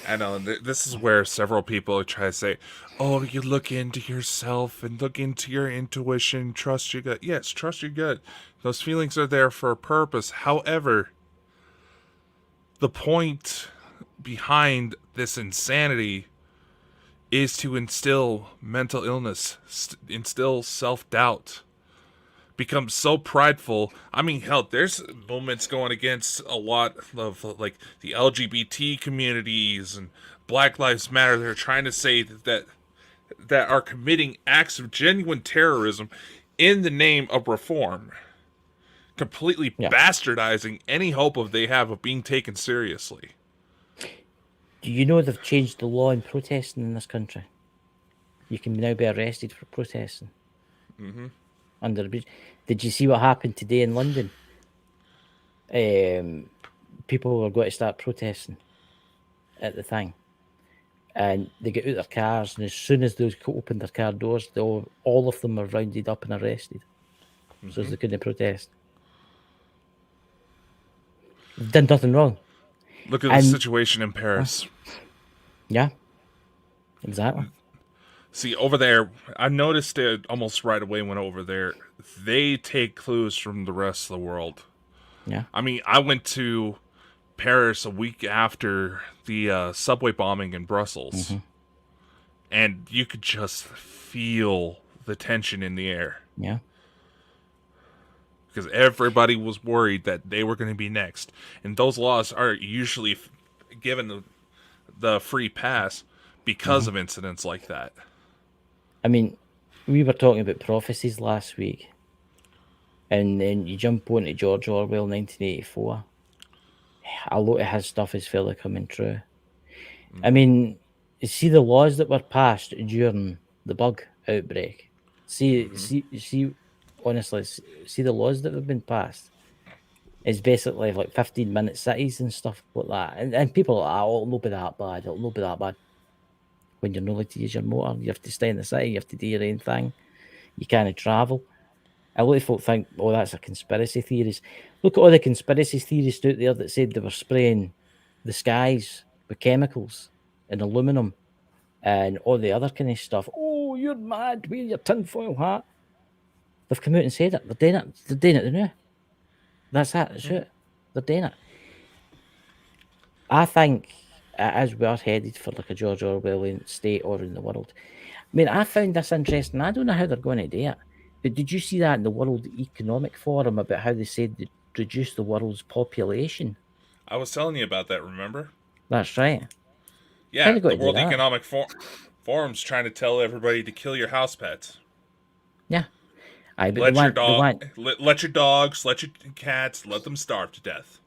I know, this is where several people try to say, oh, you look into yourself and look into your intuition, trust your gut. Yes, trust your gut. Those feelings are there for a purpose. However, the point behind this insanity is to instill mental illness, instill self-doubt, become so prideful. I mean, hell, there's movements going against a lot of like the LGBT communities and Black Lives Matter. They're trying to say that are committing acts of genuine terrorism in the name of reform, completely bastardizing any hope of they have of being taken seriously. Do you know they've changed the law in protesting in this country? You can now be arrested for protesting. Under the bridge. Did you see what happened today in London? People were going to start protesting at the thing, and they get out their cars, and as soon as they opened their car doors, all of them were rounded up and arrested, so they couldn't protest. They've done nothing wrong. Look at the situation in Paris. Yeah, exactly. See, over there, I noticed it almost right away when over there. They take clues from the rest of the world. Yeah. I mean, I went to Paris a week after the subway bombing in Brussels. And you could just feel the tension in the air. Yeah. Because everybody was worried that they were going to be next. And those laws are usually given the free pass because of incidents like that. I mean, we were talking about prophecies last week, and then you jump on to George Orwell, 1984. A lot of his stuff is fairly coming true. I mean, you see the laws that were passed during the bug outbreak. See, honestly, see the laws that have been passed. It's basically like 15-minute cities and stuff like that. And people are like, oh, it'll not be that bad. It'll not be that bad. when you're not allowed to use your motor. You have to stay in the city. You have to do your own thing. You can't travel. A lot of folk think, oh, that's a conspiracy theories. Look at all the conspiracy theorists out there that said they were spraying the skies with chemicals and aluminum and all the other kind of stuff. Oh, you're mad. Wear your tinfoil hat. They've come out and said it. They're doing it. They're doing it now. That's it. That's it. They're doing it. I think as we are headed for like a George Orwellian state or in the world. I mean, I found this interesting. I don't know how they're going to do it. But did you see that in the World Economic Forum about how they said they'd reduce the world's population? I was telling you about that, remember? That's right. How Yeah, they got the to do World that? Economic Forum's trying to tell everybody to kill your house pets. Yeah. Aye, but Let your dogs, let your cats, let them starve to death.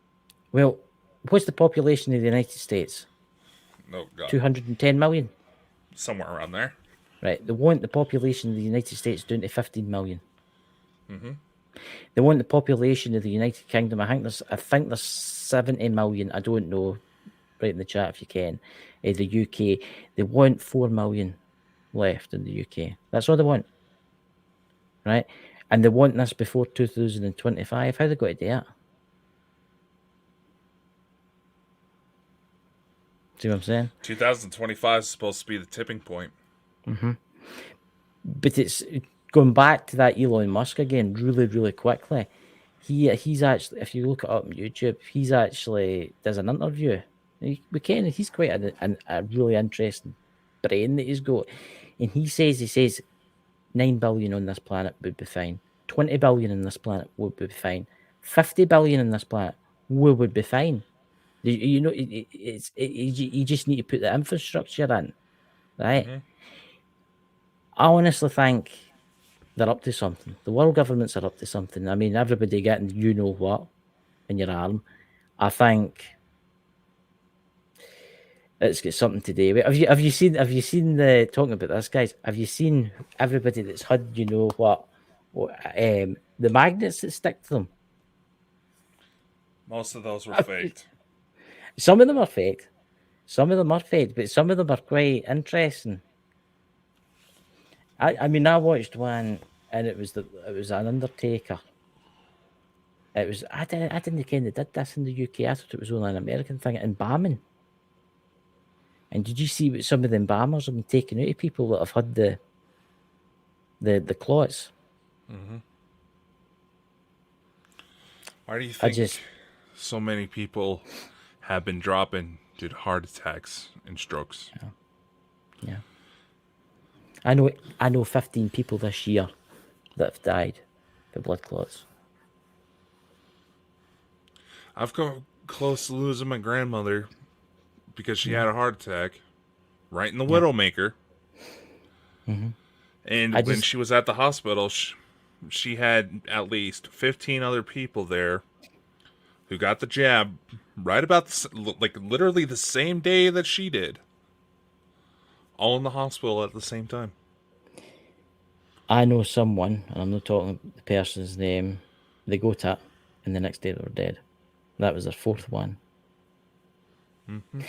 Well, what's the population of the United States? Oh, God. 210 million. Somewhere around there. Right. They want the population of the United States down to 15 million. Mm-hmm. They want the population of the United Kingdom. I think there's 70 million. I don't know. Write in the chat if you can. The UK. They want 4 million left in the UK. That's all they want. Right? And they want this before 2025. How they got to do it? See what I'm saying? 2025 is supposed to be the tipping point. Mm-hmm. But it's going back to that Elon Musk again, really, really quickly. He's actually, if you look it up on YouTube, there's an interview. He's quite a really interesting brain that he's got, and he says 9 billion on this planet would be fine. 20 billion on this planet would be fine. 50 billion on this planet would be fine. You know, you just need to put the infrastructure in, right? Mm-hmm. I honestly think they're up to something. The world governments are up to something. I mean, everybody getting you know what in your arm. I think it's got something to do with. Have you seen the talking about this, guys? Have you seen everybody that's had you know what the magnets that stick to them? Most of those were faked. Some of them are fake. Some of them are fake, but some of them are quite interesting. I mean, I watched one, and it was an undertaker. I didn't think they did this in the UK. I thought it was only an American thing. Embalming. And did you see what some of the embalmers have been taking out of people that have had the clots? Mm-hmm. Why do you think so many people have been dropping due to heart attacks and strokes? Yeah. I know 15 people this year that have died of blood clots. I've come close to losing my grandmother because she had a heart attack right in the Widowmaker. Mm-hmm. And when she was at the hospital, she had at least 15 other people there who got the jab right about literally the same day that she did. All in the hospital at the same time. I know someone, and I'm not talking the person's name, they got it, and the next day they were dead. That was their fourth one. Mm-hmm.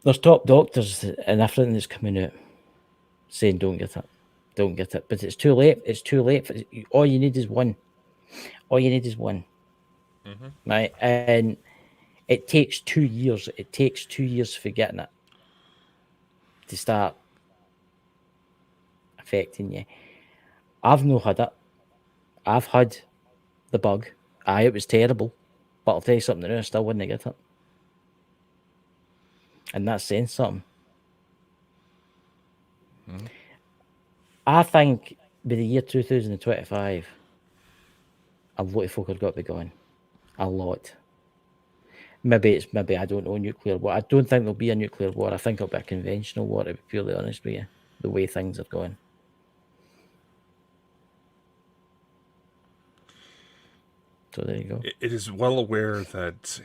There's top doctors and everything that's coming out saying don't get it. But it's too late. It's too late. All you need is one. Mm-hmm. Right? And it takes 2 years. It takes 2 years for getting it to start affecting you. I've not had it. I've had the bug. It was terrible. But I'll tell you something, I still wouldn't get it. And that's saying something. Mm-hmm. I think by the year 2025, a lot of folk have got to be gone. A lot. Maybe I don't know, nuclear war. I don't think there'll be a nuclear war. I think it'll be a conventional war, to be purely honest with you, the way things are going. So there you go. It is well aware that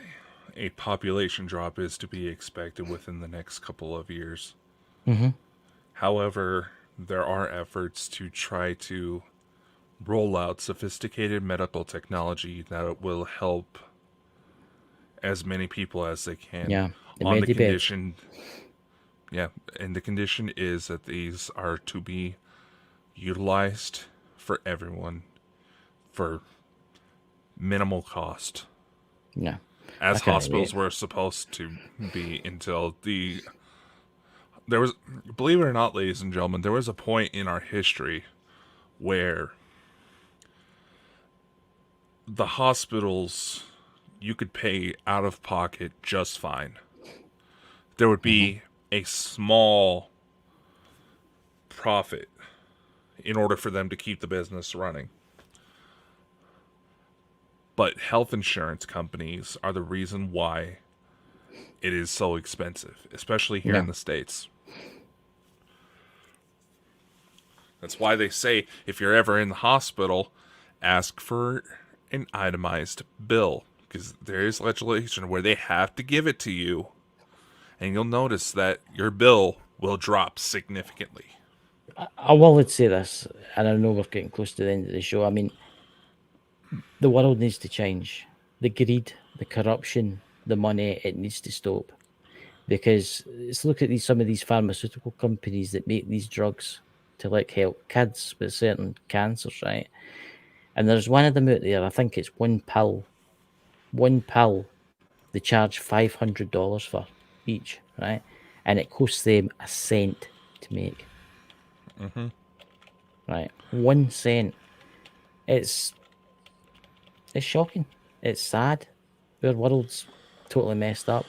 a population drop is to be expected within the next couple of years. Mm-hmm. However, there are efforts to try to roll out sophisticated medical technology that will help as many people as they can. Yeah, on the condition Yeah, and the condition is that these are to be utilized for everyone for minimal cost, Yeah, I as can't hospitals wait. were supposed to be until there was, believe it or not, ladies and gentlemen, there was a point in our history where the hospitals, you could pay out of pocket just fine. There would Hmm. be a small profit in order for them to keep the business running. But health insurance companies are the reason why it is so expensive, especially here in Yeah, the States. That's why they say if you're ever in the hospital, ask for an itemized bill, because there is legislation where they have to give it to you, and you'll notice that your bill will drop significantly. I will say this, and I know we're getting close to the end of the show. I mean, the world needs to change. The greed, the corruption, the money, it needs to stop. Because let's look at some of these pharmaceutical companies that make these drugs to like help kids with certain cancers, right? And there's one of them out there. I think it's one pill. One pill they charge $500 for each, right? And it costs them a cent to make, right? 1 cent. It's it's shocking. It's sad. Our world's totally messed up,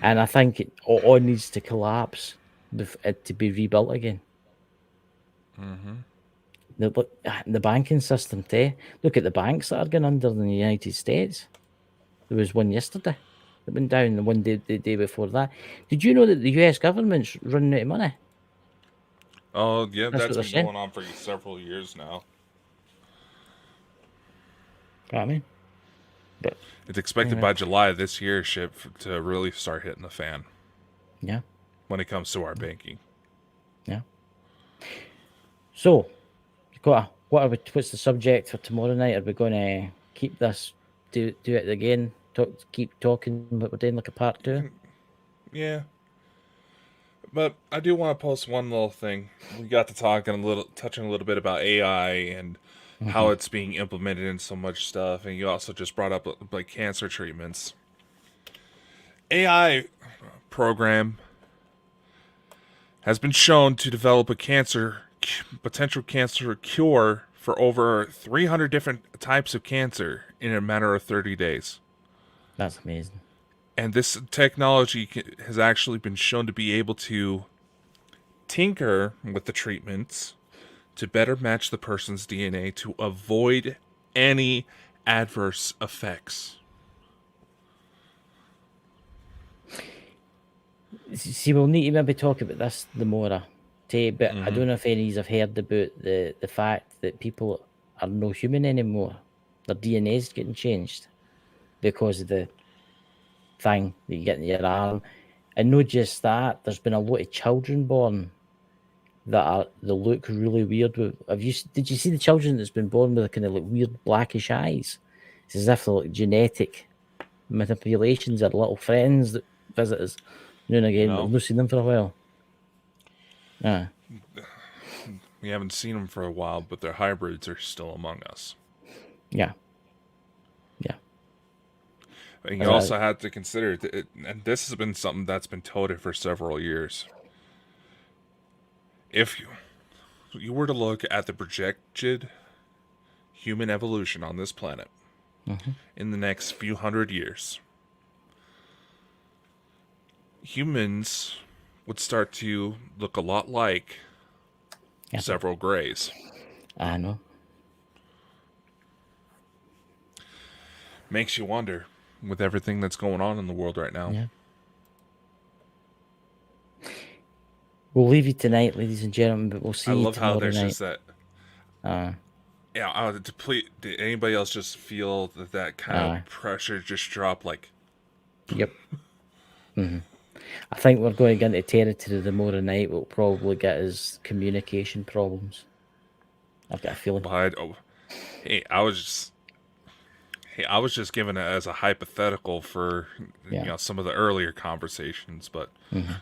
and I think it all needs to collapse to be rebuilt again. The banking system too. Look at the banks that are going under in the United States. There was one yesterday that went down. The one day, the day before that. Did you know that the US government's running out of money? Oh, yeah, That's what that's they're been saying. going on for several years now. You know what I mean, but It's expected anyway, by July this year shit to really start hitting the fan yeah, when it comes to our banking. yeah. So, what's the subject for tomorrow night? Are we going to keep this? Do it again? Keep talking what we're doing like a part two. Yeah, but I do want to post one little thing. We got to touching a little bit about AI and how Hmm. it's being implemented in so much stuff, and you also just brought up like cancer treatments. AI program has been shown to develop a potential cancer cure for over 300 different types of cancer in a matter of 30 days. That's amazing. And this technology has actually been shown to be able to tinker with the treatments to better match the person's DNA to avoid any adverse effects. See, we'll need to maybe talk about this the more, but I don't know if any of you have heard about the fact that people are no human anymore. Their DNA is getting changed because of the thing that you get in your arm. And not just that, there's been a lot of children born that look really weird. Did you see the children that's been born with a kind of like weird blackish eyes? It's as if they're like genetic manipulations or little friends that visit us now and You again, but we've know, not seen them for a while. Yeah, we haven't seen them for a while, but their hybrids are still among us. yeah, yeah. And you Uh, also have to consider, and this has been something that's been touted for several years. If you were to look at the projected human evolution on this planet mhm. in the next few hundred years, humans would start to look a lot like Yeah, several grays. I know. Makes you wonder with everything that's going on in the world right now. Yeah. We'll leave you tonight, ladies and gentlemen, but we'll I see you love how tomorrow there's night. just that. Uh, Yeah, did anybody else just feel that kind of uh, pressure just drop? Like, yep. Hmm. I think we're going to get into territory tomorrow night. Will probably get us communication problems. I've got a feeling. hey, I was just giving it as a hypothetical for Yeah. some of the earlier conversations, but Hmm.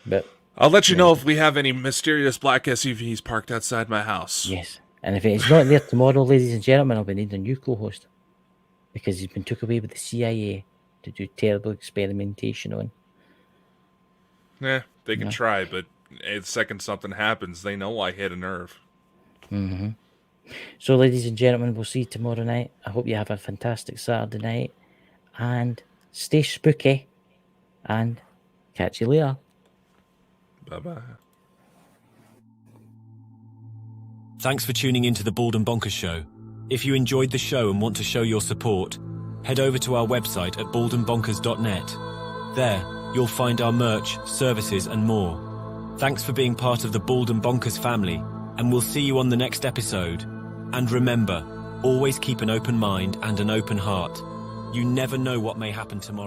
But I'll let you know if we have any mysterious black SUVs parked outside my house. yes, and if it's not there tomorrow, ladies and gentlemen, I'll be needing a new co-host because he's been took away with the CIA to do terrible experimentation on. Yeah, they can try, but the second something happens, they know I hit a nerve. Mm-hmm. So, ladies and gentlemen, we'll see you tomorrow night. I hope you have a fantastic Saturday night and stay spooky and catch you later. Bye-bye. Thanks for tuning into the Bald and Bonkers Show. If you enjoyed the show and want to show your support, head over to our website at baldandbonkers.net. There, you'll find our merch, services, and more. Thanks for being part of the Bald and Bonkers family, and we'll see you on the next episode. And remember, always keep an open mind and an open heart. You never know what may happen tomorrow.